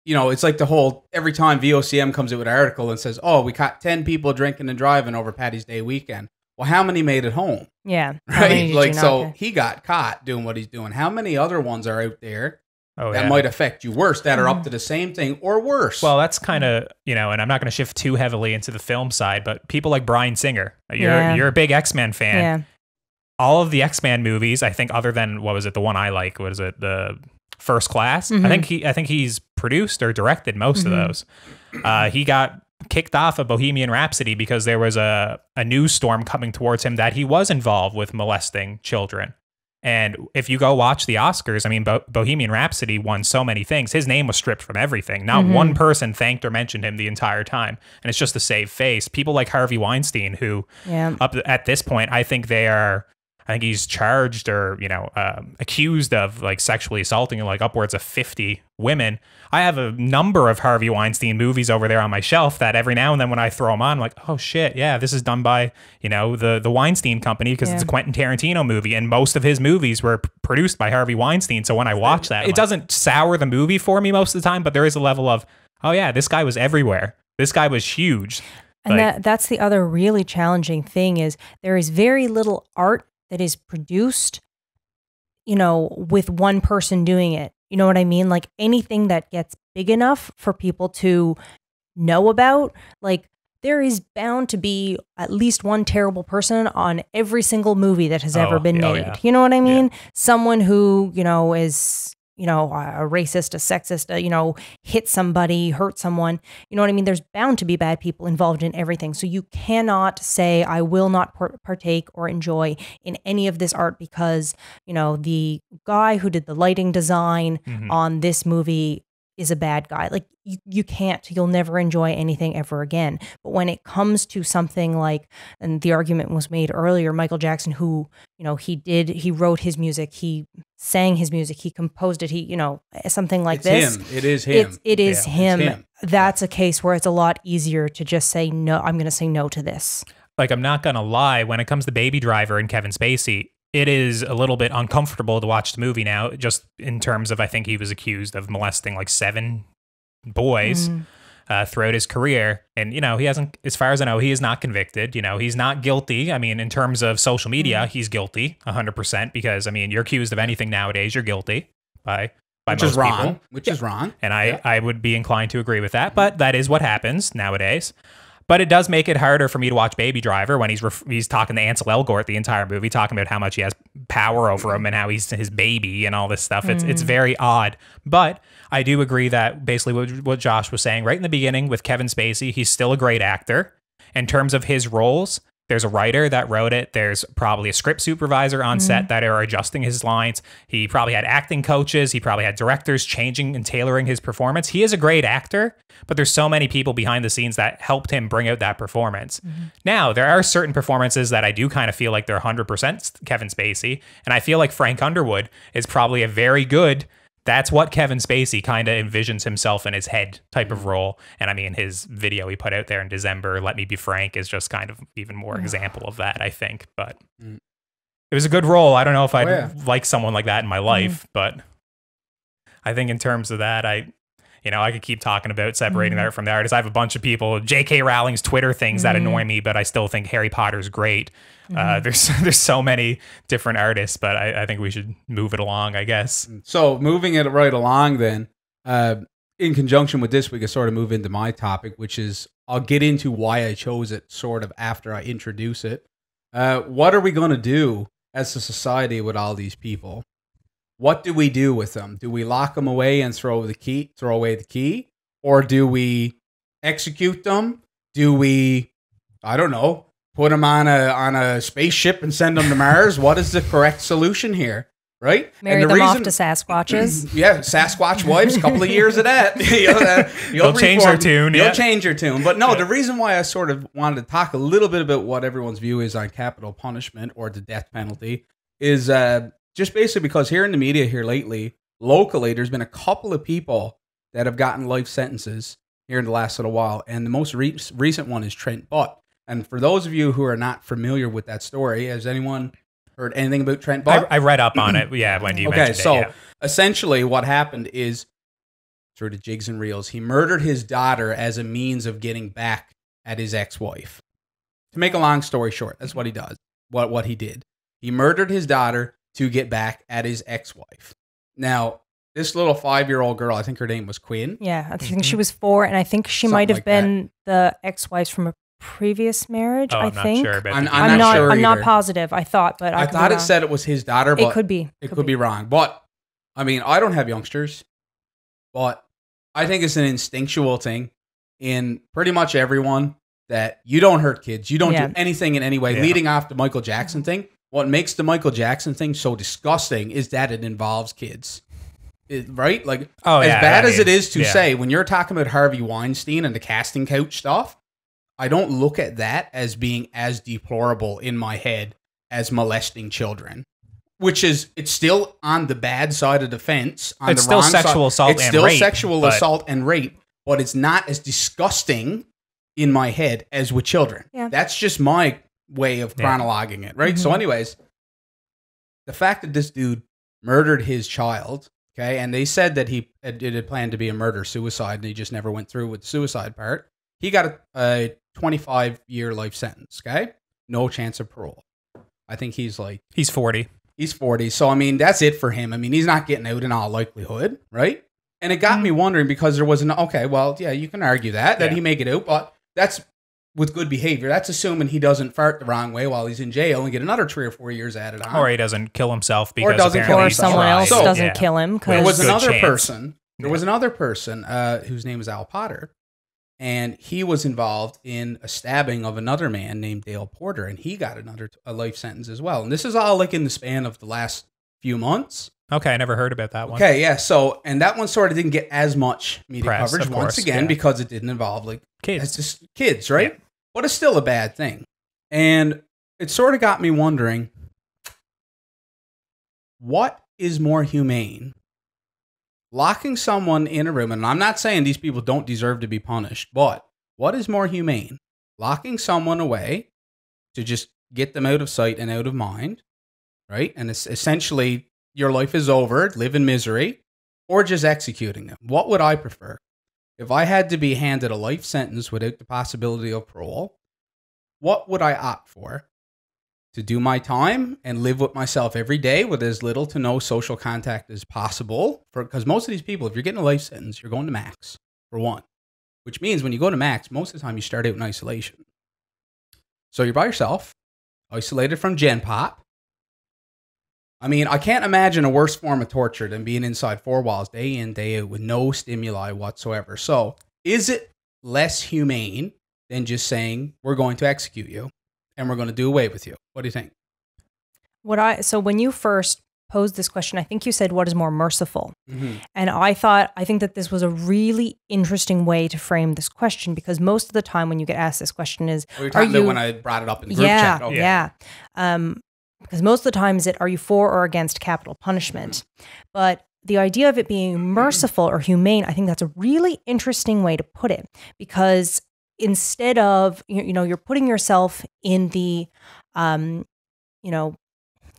It's like the whole, every time VOCM comes out with an article and says, oh, we caught 10 people drinking and driving over Paddy's Day weekend. Well, how many made it home? Yeah. Right? Like, so he got caught doing what he's doing. How many other ones are out there that might affect you worse, that are up to the same thing or worse? Well, that's kind of, and I'm not going to shift too heavily into the film side, but people like Bryan Singer, you're a big X-Men fan. Yeah. All of the X-Men movies, I think, other than, what was it, the one I like, what is it, the First Class? I think he's produced or directed most of those. He got kicked off of Bohemian Rhapsody because there was a news storm coming towards him that he was involved with molesting children. And if you go watch the Oscars, I mean, Bohemian Rhapsody won so many things. His name was stripped from everything. Not one person thanked or mentioned him the entire time. And it's just to save face. People like Harvey Weinstein, who up at this point, I think he's charged or, accused of like sexually assaulting like upwards of 50 women. I have a number of Harvey Weinstein movies over there on my shelf that every now and then when I throw them on, I'm like, oh shit, yeah, this is done by, the Weinstein Company, because it's a Quentin Tarantino movie, and most of his movies were produced by Harvey Weinstein. So when I watch that, it doesn't sour the movie for me most of the time, but there is a level of, oh yeah, this guy was everywhere. This guy was huge. And that's the other really challenging thing is there is very little art that is produced, with one person doing it. You know what I mean? Like anything that gets big enough for people to know about, like there is bound to be at least one terrible person on every single movie that has ever been made. You know what I mean? Yeah. Someone who, is, a racist, a sexist, hit somebody, hurt someone. You know what I mean? There's bound to be bad people involved in everything. So you cannot say, I will not partake or enjoy in any of this art because, the guy who did the lighting design on this movie is a bad guy. Like you'll never enjoy anything ever again. But when it comes to something like, and the argument was made earlier, Michael Jackson, who, he wrote his music, he sang his music, he composed it, something like this. It is him. It is him. It's him. That's a case where it's a lot easier to just say, no, I'm going to say no to this. Like, I'm not going to lie, when it comes to Baby Driver and Kevin Spacey, it is a little bit uncomfortable to watch the movie now, just in terms of, I think he was accused of molesting like 7 boys throughout his career. And, he hasn't, as far as I know, he is not convicted. He's not guilty. I mean, in terms of social media, he's guilty 100% because, I mean, you're accused of anything nowadays, you're guilty by Which most is wrong. people. Which is wrong. And I would be inclined to agree with that, but that is what happens nowadays. But it does make it harder for me to watch Baby Driver when he's talking to Ansel Elgort the entire movie, talking about how much he has power over him and how he's his baby and all this stuff. It's very odd. But I do agree that basically what Josh was saying right in the beginning with Kevin Spacey, he's still a great actor. In terms of his roles, there's a writer that wrote it. There's probably a script supervisor on set that are adjusting his lines. He probably had acting coaches. He probably had directors changing and tailoring his performance. He is a great actor, but there's so many people behind the scenes that helped him bring out that performance. Now, there are certain performances that I do kind of feel like they're 100% Kevin Spacey. And I feel like Frank Underwood is probably a very good, that's what Kevin Spacey kind of envisions himself in his head type of role. And I mean, his video he put out there in December, Let Me Be Frank, is just kind of even more example of that, I think. But it was a good role. I don't know if I'd like someone like that in my life, but I think in terms of that, I could keep talking about separating that from the artist. I have a bunch of people, J.K. Rowling's Twitter things that annoy me, but I still think Harry Potter's great. There's so many different artists, but I think we should move it along, I guess. So moving it right along then, in conjunction with this, we can sort of move into my topic, which is, I'll get into why I chose it sort of after I introduce it. What are we going to do as a society with all these people? What do we do with them? Do we lock them away and throw away the key? Or do we execute them? Do we, I don't know, put them on a spaceship and send them to Mars? What is the correct solution here? Right? Marry them off to Sasquatches. Yeah, Sasquatch wives, a couple of years of that. You'll change their tune. You'll change your tune. But no, the reason why I sort of wanted to talk a little bit about what everyone's view is on capital punishment or the death penalty is just basically because here in the media here lately, locally, there's been a couple of people that have gotten life sentences here in the last little while. And the most recent one is Trent Butt. And for those of you who are not familiar with that story, has anyone heard anything about Trent Butt? I read up on it, when you mentioned it. So essentially what happened is, through the jigs and reels, he murdered his daughter as a means of getting back at his ex-wife. To make a long story short, that's what he does, what he did. He murdered his daughter to get back at his ex-wife. Now, this little 5-year-old girl, I think her name was Quinn. Yeah, I think she was 4, and I think she might have been the ex-wife from a previous marriage. I think. Not sure about I'm not sure I'm not either. positive. I thought, but I thought it said it was his daughter, but it could be. It could be wrong. But I mean, I don't have youngsters, but I think it's an instinctual thing in pretty much everyone that you don't hurt kids. You don't do anything in any way. Yeah. Leading off the Michael Jackson thing, what makes the Michael Jackson thing so disgusting is that it involves kids. Right? Like, as bad as it is to say, when you're talking about Harvey Weinstein and the casting couch stuff, I don't look at that as being as deplorable in my head as molesting children, which is, it's still on the bad side of the fence. It's still sexual assault and rape. It's still sexual assault and rape, but it's not as disgusting in my head as with children. Yeah. That's just my way of chronologing it, right? So anyways, the fact that this dude murdered his child, okay, and they said that it had planned to be a murder-suicide and he just never went through with the suicide part. He got a 25-year life sentence, okay? No chance of parole. I think he's 40. He's 40. So, I mean, that's it for him. I mean, he's not getting out in all likelihood, right? And it got me wondering because there was you can argue that he may get out, but that's with good behavior. That's assuming he doesn't fart the wrong way while he's in jail and get another 3 or 4 years added on. Or he doesn't kill himself because someone else doesn't kill him. There was another person. There was another person whose name is Al Potter. And he was involved in a stabbing of another man named Dale Porter, and he got a life sentence as well. And this is all like in the span of the last few months. Okay, I never heard about that one. Okay, yeah. So, and that one sort of didn't get as much media Press, coverage of once course, again yeah. because it didn't involve like Kids. it's just kids, right? Yeah. But it's still a bad thing, and it sort of got me wondering, what is more humane? Locking someone in a room, and I'm not saying these people don't deserve to be punished, but what is more humane? Locking someone away to just get them out of sight and out of mind, right? And it's essentially your life is over, live in misery, or just executing them. What would I prefer? If I had to be handed a life sentence without the possibility of parole, what would I opt for? To do my time and live with myself every day with as little to no social contact as possible. Because most of these people, if you're getting a life sentence, you're going to max, for one. Which means when you go to max, most of the time you start out in isolation. So you're by yourself, isolated from Gen Pop. I mean, I can't imagine a worse form of torture than being inside four walls day in, day out with no stimuli whatsoever. So is it less humane than just saying, we're going to execute you and we're going to do away with you? What do you think? So when you first posed this question, I think you said, what is more merciful? Mm-hmm. And I think that this was a really interesting way to frame this question, because most of the time when you get asked this question is, Well, you're talking about when I brought it up in the group chat. Okay. Yeah. Because most of the time is it, are you for or against capital punishment? But the idea of it being merciful or humane, I think that's a really interesting way to put it, because instead of, you're putting yourself in the,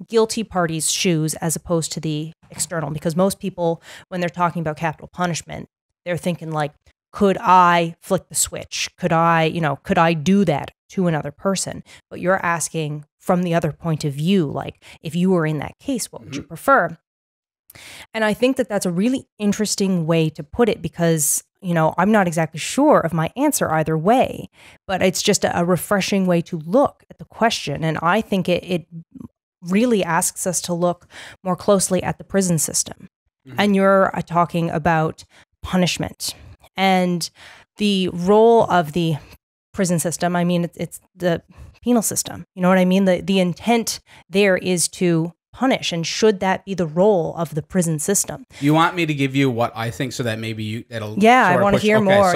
guilty party's shoes as opposed to the external, because most people, when they're talking about capital punishment, they're thinking like, could I flick the switch? Could I do that to another person? But you're asking from the other point of view, like if you were in that case, what would you prefer? And I think that that's a really interesting way to put it, because, I'm not exactly sure of my answer either way, but it's just a refreshing way to look at the question. And I think it really asks us to look more closely at the prison system. Mm-hmm. And you're talking about punishment and the role of the prison system. I mean, it's the penal system. You know what I mean? The intent there is to punish, and should that be the role of the prison system? You want me to give you what I think, so that maybe that'll I want to hear more.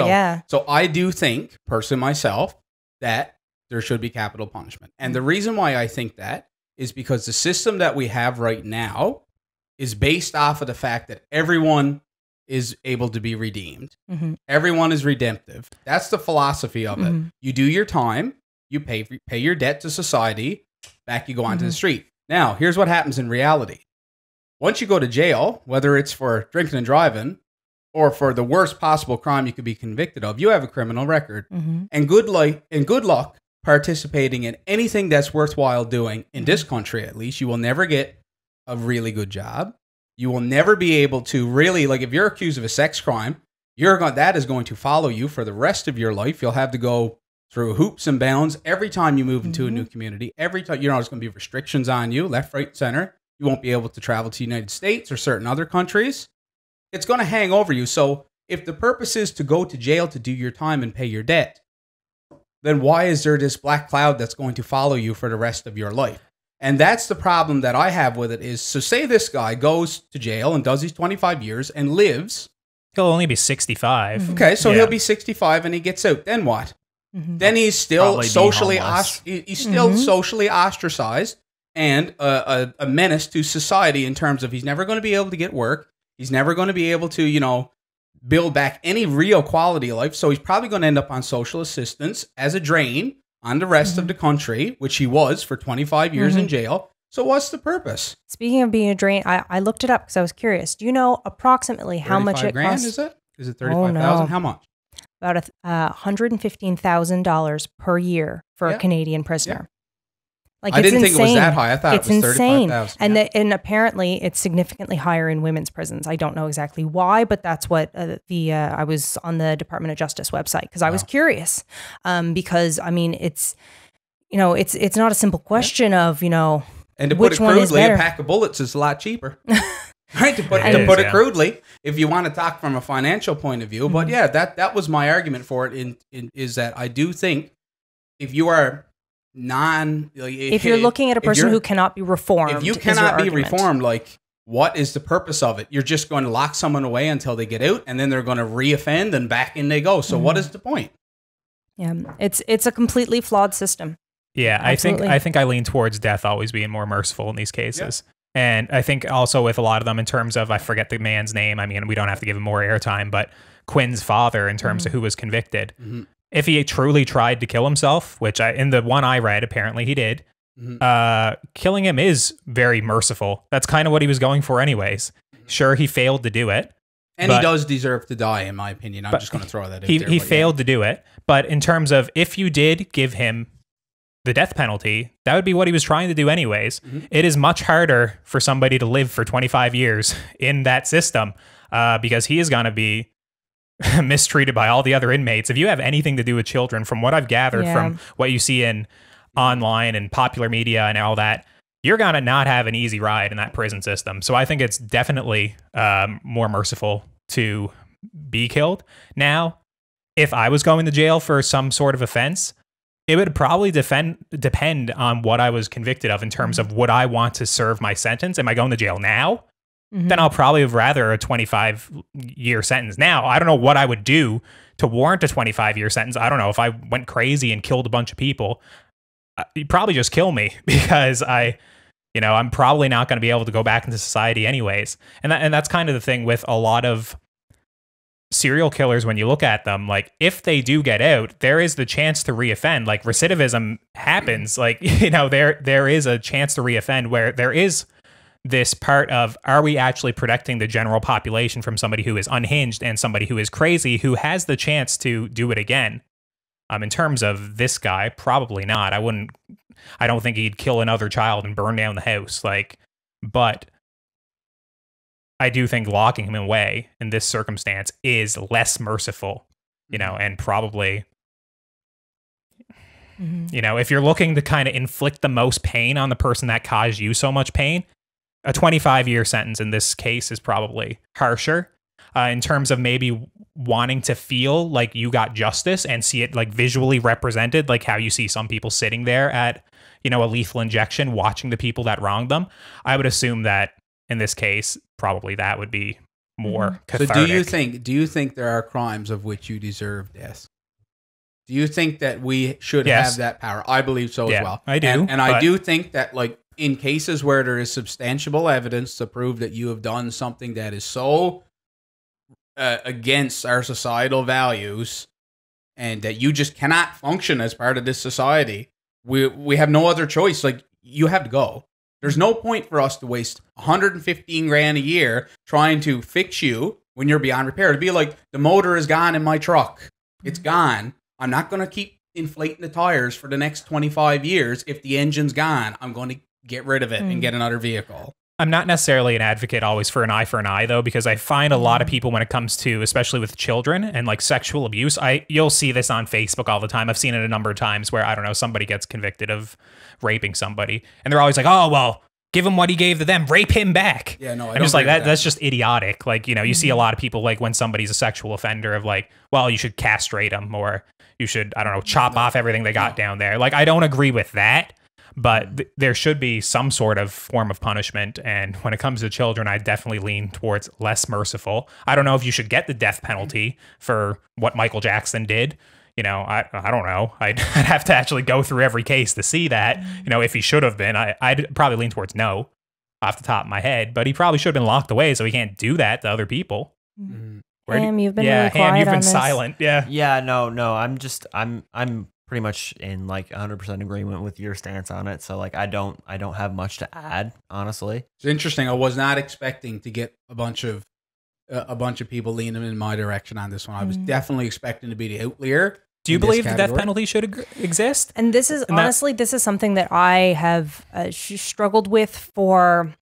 So I do think, personally myself, that there should be capital punishment, and the reason why I think that is because the system that we have right now is based off of the fact that everyone is able to be redeemed. Mm-hmm. Everyone is redemptive. That's the philosophy of it. You do your time, you pay your debt to society, back you go onto the street. Now, here's what happens in reality. Once you go to jail, whether it's for drinking and driving or for the worst possible crime you could be convicted of, you have a criminal record. And good luck participating in anything that's worthwhile doing in this country. At least you will never get a really good job. You will never be able to really, like, if you're accused of a sex crime, that is going to follow you for the rest of your life. You'll have to go through hoops and bounds every time you move into a new community. Every time, there's going to be restrictions on you, left, right, center. You won't be able to travel to the United States or certain other countries. It's going to hang over you. So if the purpose is to go to jail to do your time and pay your debt, then why is there this black cloud that's going to follow you for the rest of your life? And that's the problem that I have with it is, so say this guy goes to jail and does his 25 years and lives. He'll only be 65. Okay, so he'll be 65 and he gets out. Then what? Then he's still socially socially ostracized and a menace to society in terms of he's never going to be able to get work. He's never going to be able to, build back any real quality of life. So he's probably going to end up on social assistance as a drain on the rest of the country, which he was for 25 years in jail. So what's the purpose? Speaking of being a drain, I looked it up because I was curious. Do you know approximately how much it costs? Is it? Is it $35,000? How much? About $115,000 per year for a Canadian prisoner. Like, I didn't think it was that high. I thought it was $35,000. And apparently it's significantly higher in women's prisons. I don't know exactly why, but that's what I was on the Department of Justice website because I was curious. Because I mean, it's not a simple question of and to put it crudely, a pack of bullets is a lot cheaper. Right, to put it crudely, if you want to talk from a financial point of view. But yeah, that was my argument for it. Is that I do think if you are if you're looking at a person who cannot be reformed, if you cannot be reformed, like what is the purpose of it? You're just going to lock someone away until they get out, and then they're going to reoffend, and back in they go. So what is the point? Yeah, it's a completely flawed system. Yeah, Absolutely. I think I lean towards death always being more merciful in these cases. And I think also with a lot of them in terms of, I forget the man's name. I mean, we don't have to give him more airtime, but Quinn's father in terms of who was convicted. If he truly tried to kill himself, which in the one I read, apparently he did, killing him is very merciful. That's kind of what he was going for anyways. Sure, he failed to do it. And he does deserve to die, in my opinion. I'm just going to throw that out there. He failed to do it. But in terms of if you did give him the death penalty, that would be what he was trying to do anyways. It is much harder for somebody to live for 25 years in that system because he is going to be mistreated by all the other inmates. If you have anything to do with children, from what I've gathered from what you see in online and popular media and all that, you're going to not have an easy ride in that prison system. So I think it's definitely more merciful to be killed. Now, if I was going to jail for some sort of offense, it would probably depend on what I was convicted of in terms of would I want to serve my sentence? Am I going to jail now? Then I'll probably have rather a 25-year sentence. Now, I don't know what I would do to warrant a 25-year sentence. I don't know if I went crazy and killed a bunch of people. You'd probably just kill me because I'm probably not going to be able to go back into society anyways. And that's kind of the thing with a lot of serial killers. When you look at them, like if they do get out, there is the chance to reoffend. Like recidivism happens. Like, there is a chance to reoffend where there is this part of, are we actually protecting the general population from somebody who is unhinged and somebody who is crazy, who has the chance to do it again? In terms of this guy, probably not. I don't think he'd kill another child and burn down the house. But I do think locking him away in this circumstance is less merciful, and probably, if you're looking to kind of inflict the most pain on the person that caused you so much pain, a 25-year sentence in this case is probably harsher. In terms of maybe wanting to feel like you got justice and see it like visually represented, like how you see some people sitting there at, a lethal injection, watching the people that wronged them. I would assume that in this case, probably that would be more cathartic. So do you think there are crimes of which you deserve death? Do you think that we should have that power? I believe so as well. I do. And I do think that in cases where there is substantial evidence to prove that you have done something that is so against our societal values and that you just cannot function as part of this society, we have no other choice. Like, you have to go. There's no point for us to waste $115,000 a year trying to fix you when you're beyond repair. It'd be like, the motor is gone in my truck. It's gone. I'm not going to keep inflating the tires for the next 25 years. If the engine's gone, I'm going to get rid of it and get another vehicle. I'm not necessarily an advocate always for an eye, though, because I find a lot of people when it comes to, especially with children and like sexual abuse, you'll see this on Facebook all the time. I've seen it a number of times where, I don't know, somebody gets convicted of raping somebody and they're always like, oh, well, give him what he gave to them, rape him back. Yeah, no, I'm just like, that's just idiotic. Like, you see a lot of people, like when somebody's a sexual offender, of like, well, you should castrate them, or you should, I don't know, chop off everything they got down there. Like, I don't agree with that. But there should be some sort of form of punishment. And when it comes to children, I definitely lean towards less merciful. I don't know if you should get the death penalty for what Michael Jackson did. I don't know. I'd have to actually go through every case to see that, if he should have been. I'd probably lean towards no off the top of my head. But he probably should have been locked away so he can't do that to other people. Ham, you've been really quiet you've been on this. silent. Yeah. Yeah, no. I'm pretty much in 100% agreement with your stance on it. So I don't have much to add, honestly. It's interesting. I was not expecting to get a bunch of people leaning in my direction on this one. I was definitely expecting to be the outlier. Do you believe the death penalty should exist? And this is this is something that I have struggled with for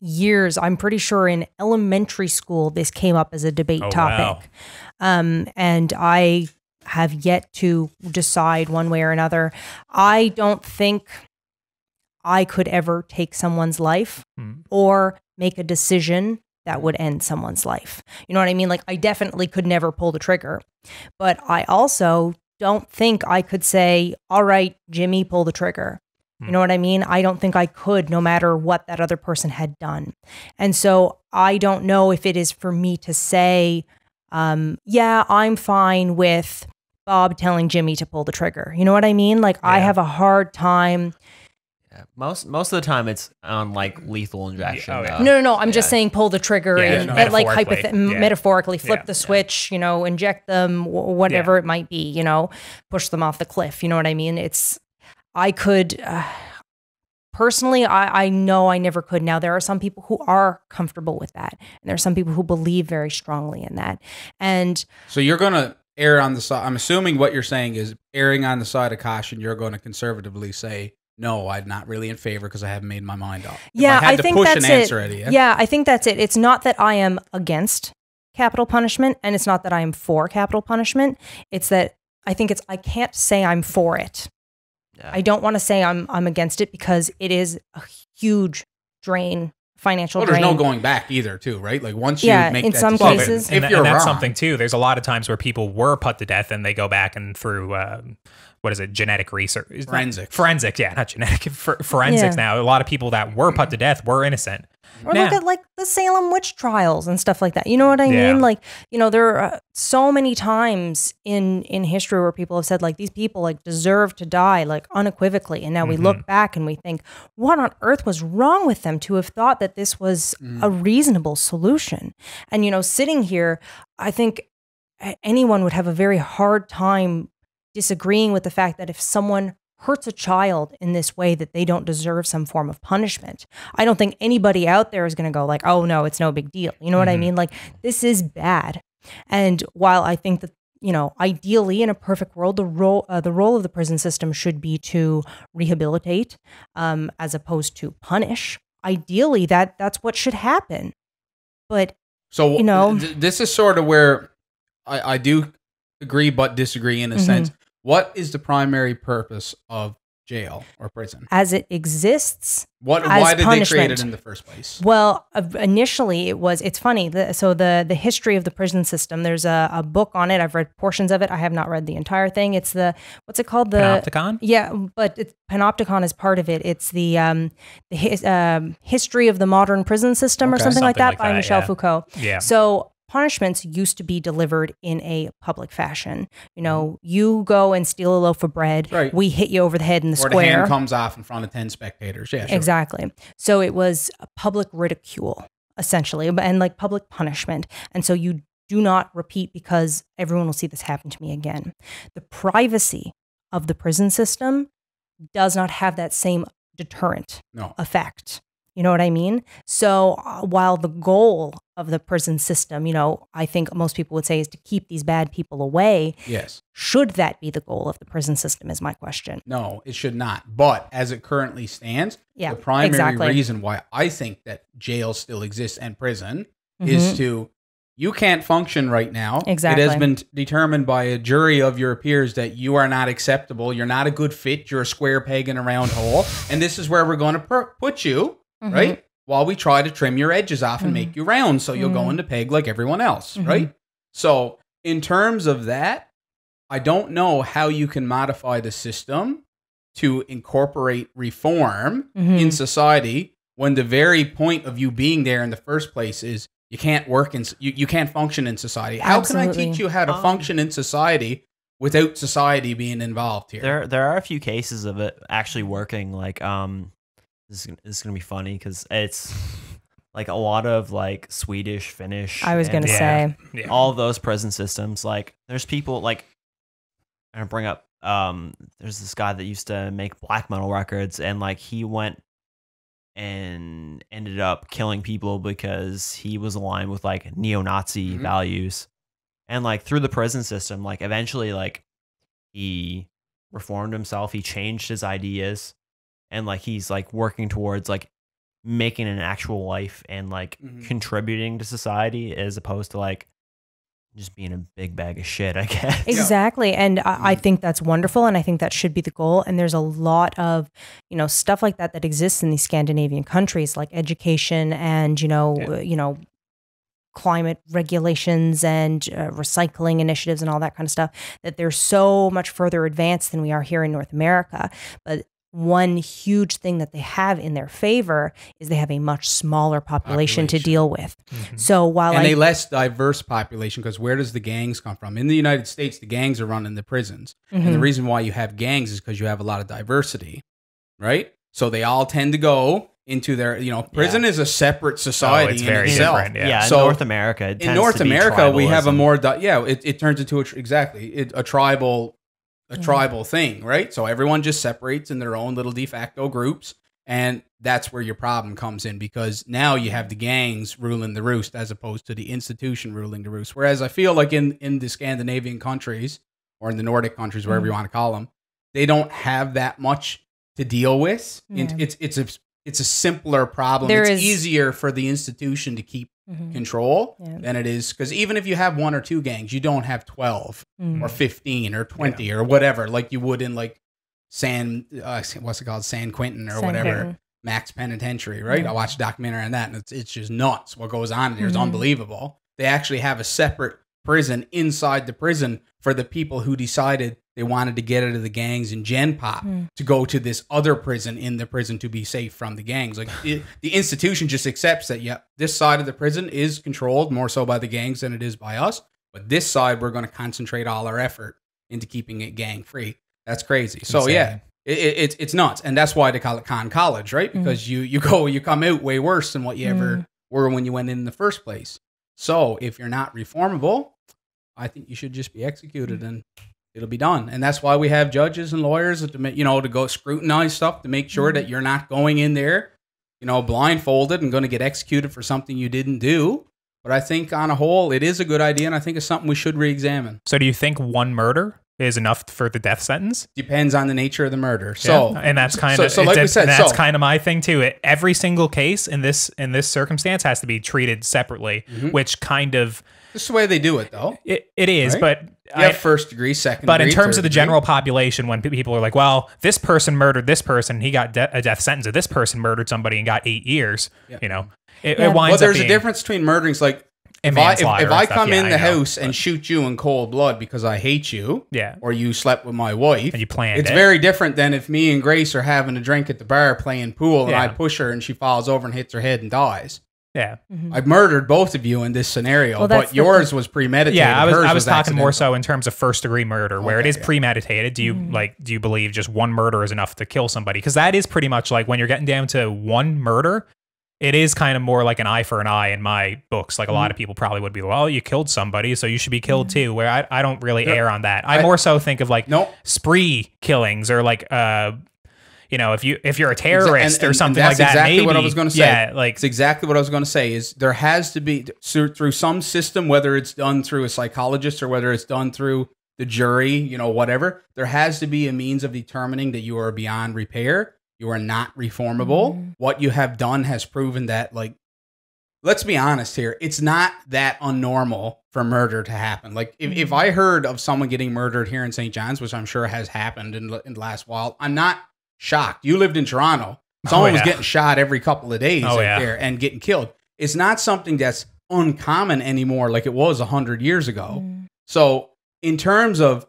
years. I'm pretty sure in elementary school this came up as a debate topic. Wow. And I have yet to decide one way or another. I don't think I could ever take someone's life or make a decision that would end someone's life. You know what I mean? Like, I definitely could never pull the trigger, but I also don't think I could say, all right, Jimmy, pull the trigger. You know what I mean? I don't think I could, no matter what that other person had done. And so I don't know if it is for me to say, yeah, I'm fine with Bob telling Jimmy to pull the trigger. You know what I mean? Like, I have a hard time. Yeah. Most of the time it's on like lethal injection. No. I'm just saying pull the trigger and like metaphorically flip the switch, you know, inject them, whatever it might be, you know, push them off the cliff. You know what I mean? I could, personally, I know I never could. Now, there are some people who are comfortable with that. And there are some people who believe very strongly in that. And so you're going to err on the side, I'm assuming what you're saying is erring on the side of caution. You're going to conservatively say, no, I'm not really in favor because I haven't made my mind up. Yeah, I think that's it. Yeah, I think that's it. It's not that I am against capital punishment, and it's not that I am for capital punishment. It's that I can't say I'm for it. Yeah. I don't want to say I'm against it because it is a huge drain, financial drain. There's no going back either, too, right? Like once you make in that some decision, cases, and that's something too. There's a lot of times where people were put to death and they go back and through what is it, genetic research, forensics, yeah, not genetic, forensics. Now a lot of people that were put to death were innocent. Or look at like the Salem witch trials and stuff like that. You know what I mean? Like, you know, there are so many times in history where people have said like these people like deserve to die like unequivocally. And now we look back and we think, what on earth was wrong with them to have thought that this was a reasonable solution? And, you know, sitting here, I think anyone would have a very hard time disagreeing with the fact that if someone hurts a child in this way that they don't deserve some form of punishment. I don't think anybody out there is going to go like, oh no, it's no big deal. You know what I mean? Like, this is bad. And while I think that, you know, ideally in a perfect world, the role of the prison system should be to rehabilitate, as opposed to punish. Ideally, that's what should happen. But so, you know, this is sort of where I do agree but disagree in a sense. What is the primary purpose of jail or prison? As it exists. Why did they create it in the first place? Well, initially it's funny. The history of the prison system, there's a book on it. I've read portions of it. I have not read the entire thing. It's what's it called? Panopticon? Yeah, but Panopticon is part of it. It's the history of the modern prison system or something like that by Michel Foucault. Yeah. So punishments used to be delivered in a public fashion. You know, you go and steal a loaf of bread. Right. We hit you over the head in the square. Or the hand comes off in front of 10 spectators. Yeah, sure. Exactly. So it was a public ridicule, essentially, and like public punishment. And so you do not repeat because everyone will see this happen to me again. The privacy of the prison system does not have that same deterrent effect. You know what I mean? So while the goal of the prison system, you know, I think most people would say is to keep these bad people away. Yes. Should that be the goal of the prison system is my question. No, it should not. But as it currently stands, the primary reason why I think that jail still exists and prison is you can't function right now. Exactly. It has been determined by a jury of your peers that you are not acceptable. You're not a good fit. You're a square peg in a round hole. And this is where we're going to put you. Right? While we try to trim your edges off and make you round so you'll go into peg like everyone else, right? So in terms of that, I don't know how you can modify the system to incorporate reform in society when the very point of you being there in the first place is you can't work in, you can't function in society. How can I teach you how to function in society without society being involved here? There are a few cases of it actually working, like This is going to be funny because it's like a lot of like Swedish, Finnish. I was going to say. All of those prison systems. Like there's people like, I'm going to bring up, there's this guy that used to make black metal records and like he went and ended up killing people because he was aligned with like neo-Nazi values. And like through the prison system, like eventually like he reformed himself. He changed his ideas. And like he's like working towards like making an actual life and like contributing to society as opposed to like just being a big bag of shit, I guess. Exactly. And I think that's wonderful. And I think that should be the goal. And there's a lot of, you know, stuff like that exists in these Scandinavian countries, like education and, you know, climate regulations and recycling initiatives and all that kind of stuff, that they're so much further advanced than we are here in North America. But one huge thing that they have in their favor is they have a much smaller population. To deal with. So while a less diverse population, because where does the gangs come from? In the United States, the gangs are running the prisons. And the reason why you have gangs is because you have a lot of diversity, right? So they all tend to go into their, prison is a separate society. It's very itself. different. Yeah, So in North America, it in tends North to be America, we have a tribalism. more, it turns into a tribal thing, right? So everyone just separates in their own little de facto groups. And that's where your problem comes in, because now you have the gangs ruling the roost as opposed to the institution ruling the roost. Whereas I feel like in the Scandinavian countries or in the Nordic countries, wherever you want to call them, they don't have that much to deal with. It's a simpler problem. It's easier for the institution to keep control than it is, because even if you have 1 or 2 gangs, you don't have 12 or 15 or 20 or whatever, like you would in like San Quentin or whatever, Max Penitentiary, right? I watched a documentary on that, and it's just nuts what goes on there. It's unbelievable. They actually have a separate prison inside the prison for the people who decided they wanted to get out of the gangs in Gen Pop to go to this other prison in the prison to be safe from the gangs. Like the institution just accepts that, this side of the prison is controlled more so by the gangs than it is by us, but this side we're going to concentrate all our effort into keeping it gang free. That's crazy. So it's nuts, and that's why they call it con college, right? Because you come out way worse than what you ever were when you went in the first place. So if you're not reformable, I think you should just be executed and it'll be done. And that's why we have judges and lawyers to go scrutinize stuff to make sure that you're not going in there, blindfolded and going to get executed for something you didn't do. But I think on a whole, it is a good idea, and I think it's something we should re-examine. So do you think one murder is enough for the death sentence? Depends on the nature of the murder. So, and that's kind of like we said, that's kind of my thing too. Every single case in this circumstance has to be treated separately, which kind of this is the way they do it, though. It is, right? But you have first degree, second degree. But in terms of the degree. general population, when people are like, "Well, this person murdered this person, he got a death sentence," or "This person murdered somebody and got 8 years," it winds up. Well, there's a difference between murdering, like. If I come in the house and shoot you in cold blood because I hate you, or you slept with my wife, and you planned it's very different than if me and Grace are having a drink at the bar playing pool, and I push her and she falls over and hits her head and dies. Yeah, I've murdered both of you in this scenario, but yours was premeditated. Yeah, I was talking accidental. more so in terms of first degree murder, where it is premeditated. Do you believe just one murder is enough to kill somebody? Because that is pretty much like when you're getting down to one murder. It is kind of more like an eye for an eye in my books. Like a lot of people probably would be, well, you killed somebody, so you should be killed too. Where I don't really err on that. I more so think of like spree killings or like, if you're a terrorist or something like that. That's exactly what I was going to say. Yeah, it's exactly what I was going to say. Is there has to be through some system, whether it's done through a psychologist or whether it's done through the jury, whatever. There has to be a means of determining that you are beyond repair. You are not reformable. What you have done has proven that, like, let's be honest here. It's not that unnormal for murder to happen. Like, if I heard of someone getting murdered here in St. John's, which I'm sure has happened in the last while, I'm not shocked. You lived in Toronto. Someone was getting shot every couple of days there and getting killed. It's not something that's uncommon anymore like it was 100 years ago. So in terms of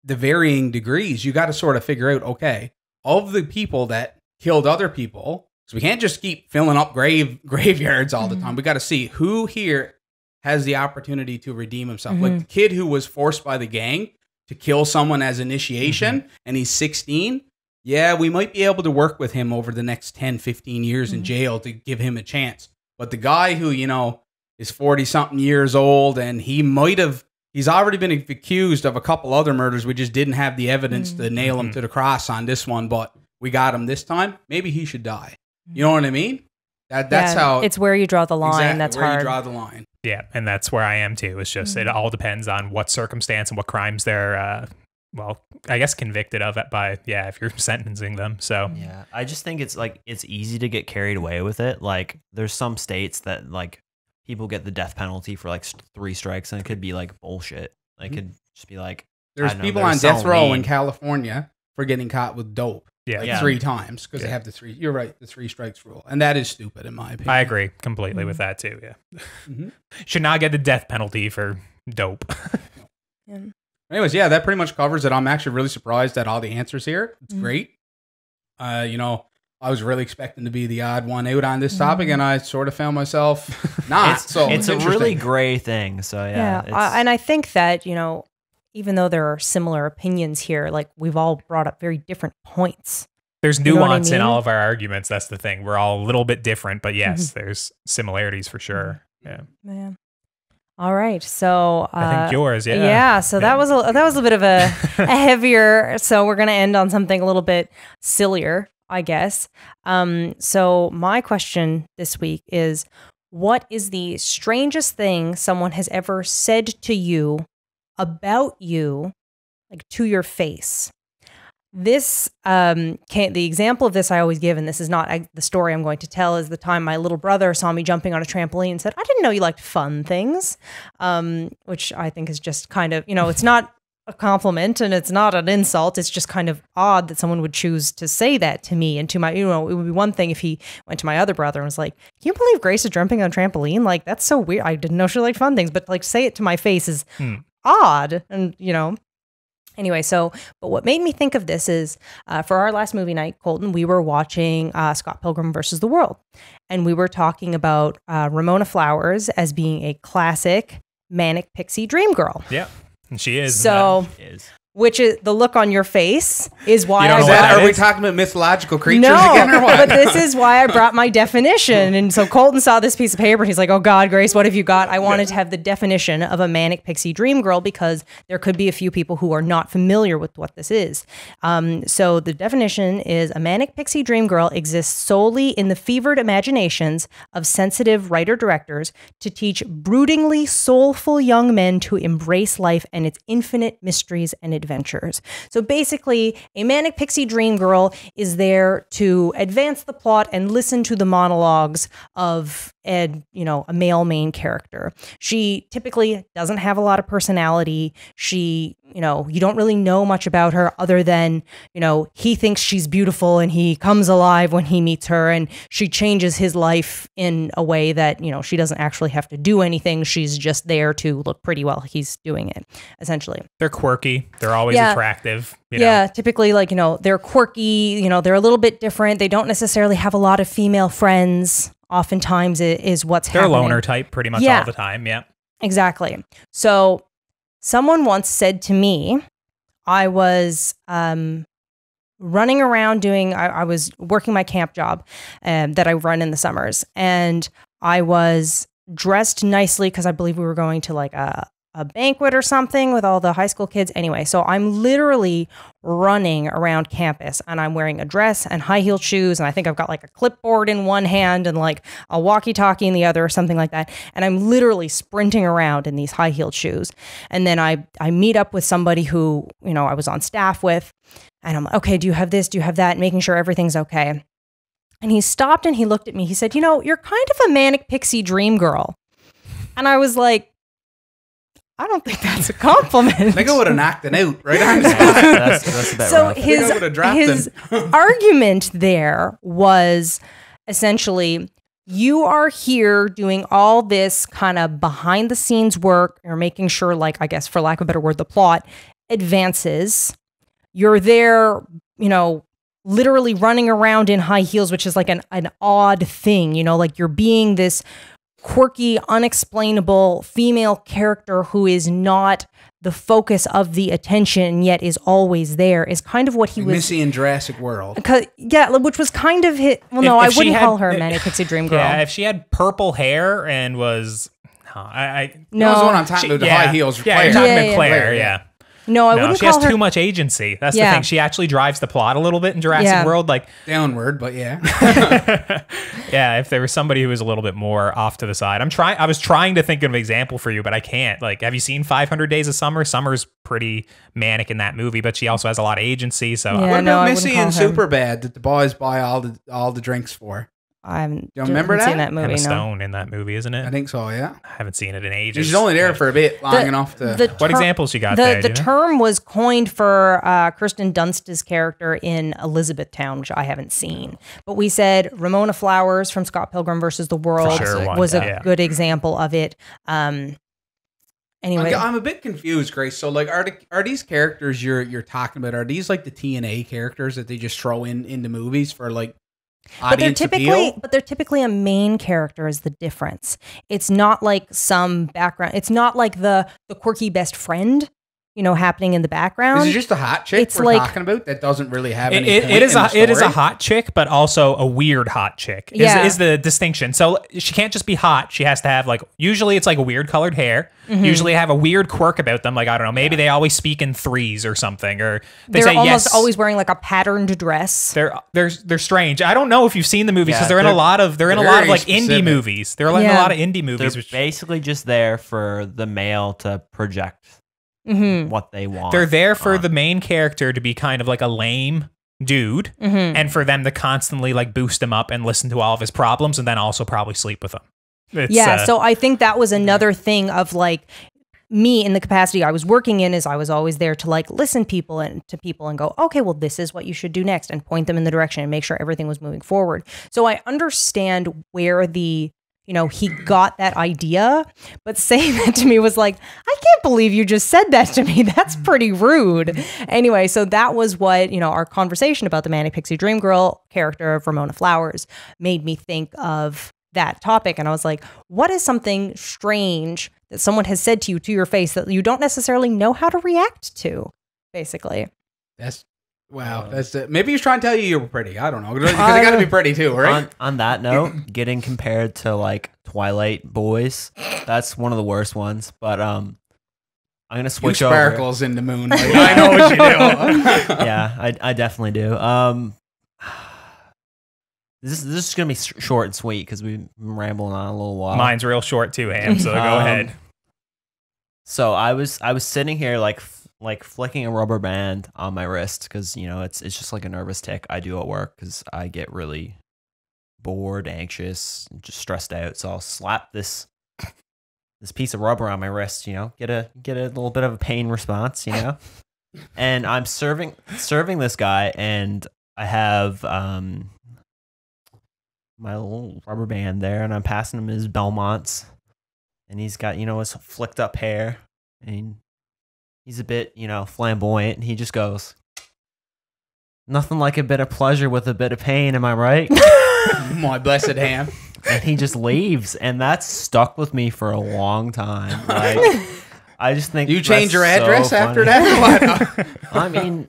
the varying degrees, you got to sort of figure out, okay, of the people that killed other people, so we can't just keep filling up graveyards all the time. We got to see who here has the opportunity to redeem himself. Like the kid who was forced by the gang to kill someone as initiation, and he's 16. Yeah, we might be able to work with him over the next 10, 15 years in jail to give him a chance. But the guy who, is 40-something years old, and he's already been accused of a couple other murders. We just didn't have the evidence to nail him to the cross on this one, but we got him this time. Maybe he should die. You know what I mean? That's how it's where you draw the line. Exactly, that's where hard. you draw the line. Yeah, and that's where I am too. It's just it all depends on what circumstance and what crimes they're I guess convicted of it by if you're sentencing them. So yeah, I just think it's easy to get carried away with it. Like there's some states that like people get the death penalty for like 3 strikes, and it could be like bullshit. Like it could just be like there's people on death row in California for getting caught with dope. 3 times because they have the 3. You're right, the 3 strikes rule, and that is stupid in my opinion. I agree completely with that too. Yeah, should not get the death penalty for dope. Anyways, that pretty much covers it. I'm actually really surprised at all the answers here. It's great. You know, I was really expecting to be the odd one out on this topic, and I sort of found myself not. It's a really gray thing. So and I think that, you know, even though there are similar opinions here, like we've all brought up very different points. There's nuance in all of our arguments. That's the thing. We're all a little bit different, but yes, there's similarities for sure. Yeah. All right. So I think yours. Yeah. Yeah. So that was a bit of a heavier. So we're gonna end on something a little bit sillier, I guess. So my question this week is, what is the strangest thing someone has ever said to you about you, like to your face? This the example of this I always give, and this is not the story I'm going to tell, is the time my little brother saw me jumping on a trampoline and said, "I didn't know you liked fun things," which I think is just kind of, you know, it's not a compliment and it's not an insult. It's just kind of odd that someone would choose to say that to me and to my, you know, it would be one thing if he went to my other brother and was like, "Can you believe Grace is jumping on a trampoline? Like, that's so weird. I didn't know she liked fun things," but like say it to my face is odd. And, you know, anyway, but what made me think of this is for our last movie night, Colton, we were watching Scott Pilgrim versus the World. And we were talking about Ramona Flowers as being a classic manic pixie dream girl. Yeah, and she is. So, which is the look on your face is why are we talking about mythological creatures again or what? But this is why I brought my definition. And so Colton saw this piece of paper and he's like, "Oh God, Grace, what have you got?" I wanted to have the definition of a manic pixie dream girl because there could be a few people who are not familiar with what this is. So the definition is a manic pixie dream girl exists solely in the fevered imaginations of sensitive writer-directors to teach broodingly soulful young men to embrace life and its infinite mysteries and adventures. So basically, a manic pixie dream girl is there to advance the plot and listen to the monologues of a male main character. She typically doesn't have a lot of personality. She, you know, you don't really know much about her other than, you know, he thinks she's beautiful and he comes alive when he meets her, and she changes his life in a way that, you know, she doesn't actually have to do anything. She's just there to look pretty while he's doing it, essentially. They're quirky. They're always attractive. You know? Yeah, typically, like, you know, they're quirky, you know, they're a little bit different. They don't necessarily have a lot of female friends. Oftentimes it is what's happening. They're a loner type pretty much all the time. Yeah, exactly. So someone once said to me, I was running around I was working my camp job that I run in the summers. And I was dressed nicely because I believe we were going to like a banquet or something with all the high school kids. Anyway, so I'm literally running around campus and I'm wearing a dress and high-heeled shoes. And I think I've got like a clipboard in one hand and like a walkie-talkie in the other or something like that. And I'm literally sprinting around in these high-heeled shoes. And then I meet up with somebody who, you know, I was on staff with. And I'm like, "Okay, do you have this? Do you have that?" Making sure everything's okay. And he stopped and he looked at me. He said, "You know, you're kind of a manic pixie dream girl." And I was like, I don't think that's a compliment. I think I would have knocked it out right on the spot. That's a bit so rough. his argument there was essentially, you are here doing all this kind of behind the scenes work or making sure, like, I guess for lack of a better word, the plot advances. You're there, you know, literally running around in high heels, which is like an odd thing, you know, like you're being this quirky, unexplainable female character who is not the focus of the attention, yet is always there, is kind of what he was. Missy in Jurassic World. Yeah, which was kind of hit. Well, no, I wouldn't call her a manic pixie dream girl. Yeah, if she had purple hair and was. No, that was the one I'm talking about, the high heels. Yeah, you're talking about Claire, yeah. No, I wouldn't call her. She has too much agency. That's the thing. She actually drives the plot a little bit in Jurassic World. Like downward, but yeah. Yeah, if there was somebody who was a little bit more off to the side. I was trying to think of an example for you, but I can't. Like, have you seen 500 Days of Summer? Summer's pretty manic in that movie, but she also has a lot of agency. So what about Missy in Superbad that the boys buy all the drinks for? I haven't. You remember that? Seen that movie? Emma Stone in that movie, isn't it? I think so. Yeah. I haven't seen it in ages. She's only there for a bit, long enough to. What examples you got there? The term was coined for Kirsten Dunst's character in Elizabethtown, which I haven't seen. But we said Ramona Flowers from Scott Pilgrim versus the World was a good example of it. Anyway, I'm a bit confused, Grace. So, like, are these characters you're talking about? Are these like the TNA characters that they just throw into movies for like audience appeal? But they're typically a main character is the difference. It's not like some background. It's not like the quirky best friend, happening in the background. Is it just a hot chick we're talking about that doesn't really have any point it is in the story? It is a hot chick, but also a weird hot chick is the distinction. So she can't just be hot. She has to have usually it's like a weird colored hair. Mm-hmm. Usually have a weird quirk about them. Like, I don't know, maybe they always speak in threes or something, or they're almost always wearing like a patterned dress. They're strange. I don't know if you've seen the movies because they're in a lot of like indie movies. They're in a lot of indie movies. They're basically just there for the male to project what they want. They're there for the main character to be kind of like a lame dude, and for them to constantly like boost him up and listen to all of his problems, and then also probably sleep with him. So I think that was another thing of like me in the capacity I was working in is I was always there to like listen to people and go, okay, well, this is what you should do next, and point them in the direction and make sure everything was moving forward. So I understand where he got that idea, but saying that to me was like, I can't believe you just said that to me. That's pretty rude. Anyway, so that was what, our conversation about the Manic Pixie Dream Girl character of Ramona Flowers made me think of that topic. And I was like, what is something strange that someone has said to you to your face that you don't necessarily know how to react to, basically? That's it. Maybe he's trying to tell you were pretty. I don't know. Because they got to be pretty too, right? On that note, getting compared to like Twilight boys, that's one of the worst ones. But I'm gonna switch over. Sparkles in the moon. Like, I know what you do. Yeah, I definitely do. This is gonna be short and sweet because we've been rambling on a little while. Mine's real short too, Ham. So go ahead. So I was sitting here like flicking a rubber band on my wrist because it's just like a nervous tick I do at work because I get really bored, anxious, and just stressed out. So I'll slap this piece of rubber on my wrist, get a little bit of a pain response, And I'm serving this guy, and I have my little rubber band there, and I'm passing him his Belmonts, and he's got his flicked up hair, and he's a bit flamboyant, and he just goes, "Nothing like a bit of pleasure with a bit of pain, am I right?" My blessed Ham. And he just leaves, and that's stuck with me for a long time. Like, I just think you change your address after that. I mean,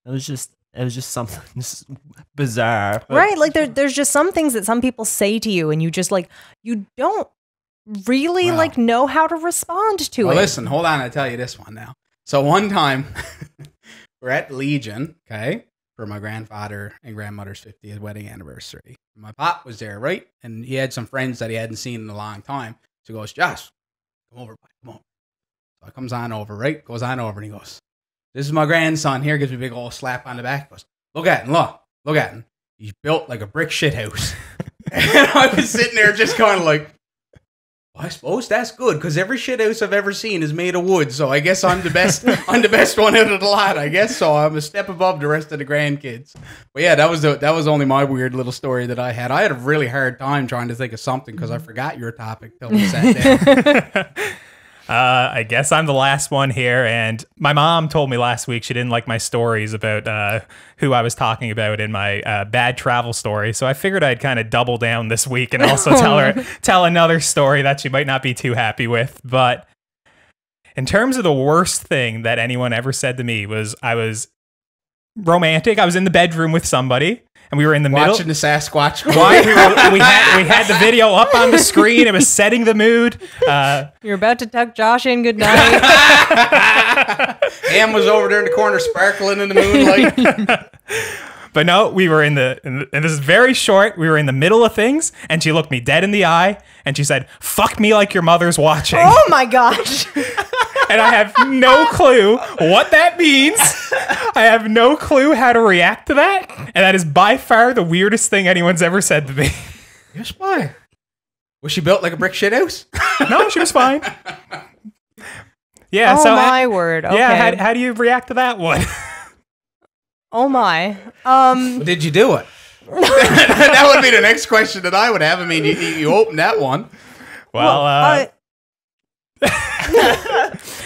It was just something just bizarre. Right. Like there's just some things that some people say to you and you just like, you don't really know how to respond to it. Well, listen, hold on. I'll tell you this one now. So one time we're at Legion, okay, for my grandfather and grandmother's 50th wedding anniversary. My pop was there, right? And he had some friends that he hadn't seen in a long time. So he goes, "Josh, come over. Come on." So I comes on over, right? Goes on over and he goes, "This is my grandson here." Gives me a big old slap on the back. Goes, "Look at him, look at him. He's built like a brick shit house." And I was sitting there just kind of like, well, I suppose that's good because every shit house I've ever seen is made of wood. So I guess I'm the best. I'm the best one out of the lot. I guess so. I'm a step above the rest of the grandkids. But yeah, that was only my weird little story that I had. I had a really hard time trying to think of something because I forgot your topic till we sat down. I guess I'm the last one here, and my mom told me last week she didn't like my stories about who I was talking about in my bad travel story, so I figured I'd kind of double down this week and also tell another story that she might not be too happy with. But in terms of the worst thing that anyone ever said to me was I was romantic. I was in the bedroom with somebody, and we were in the middle watching the Sasquatch. we had the video up on the screen. It was setting the mood. You're about to tuck Josh in goodnight. Ham was over there in the corner sparkling in the moonlight. But no, we were and this is very short. We were in the middle of things, and she looked me dead in the eye, and she said, "Fuck me like your mother's watching." Oh my gosh. And I have no clue what that means. I have no clue how to react to that. And that is by far the weirdest thing anyone's ever said to me. Yes, why? Was she built like a brick shit house? No, she was fine. Yeah. Oh, so my word. Okay. Yeah. How do you react to that one? Oh my. Did you do it? That would be the next question that I would have. I mean, you opened that one. Well,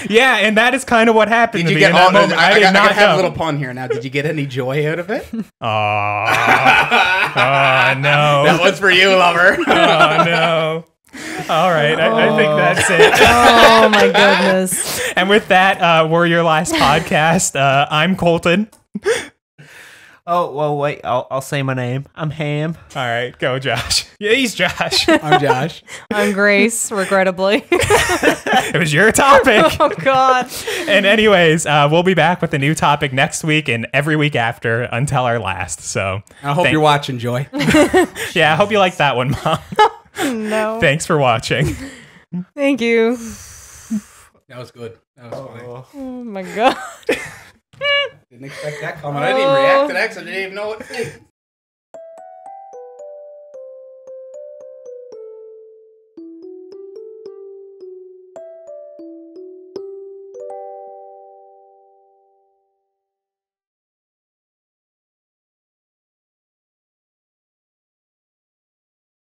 yeah, and that is kind of what happened to me in that moment. I did not have a little pun here now. Did you get any joy out of it? Oh, no. That was for you, lover. Oh, no. All right, I think that's it. Oh, my goodness. And with that, we're your last podcast. I'm Colton. Oh, well, wait. I'll say my name. I'm Ham. All right, go, Josh. Yeah, he's Josh. I'm Josh. I'm Grace, regrettably. It was your topic. Oh, God. And anyways, we'll be back with a new topic next week and every week after until our last. So I hope you're watching, Joy. Yeah, I hope you like that one, Mom. No. Thanks for watching. Thank you. That was good. That was funny. Oh, my God. Didn't expect that coming. I didn't even react to that because I didn't even know what to think.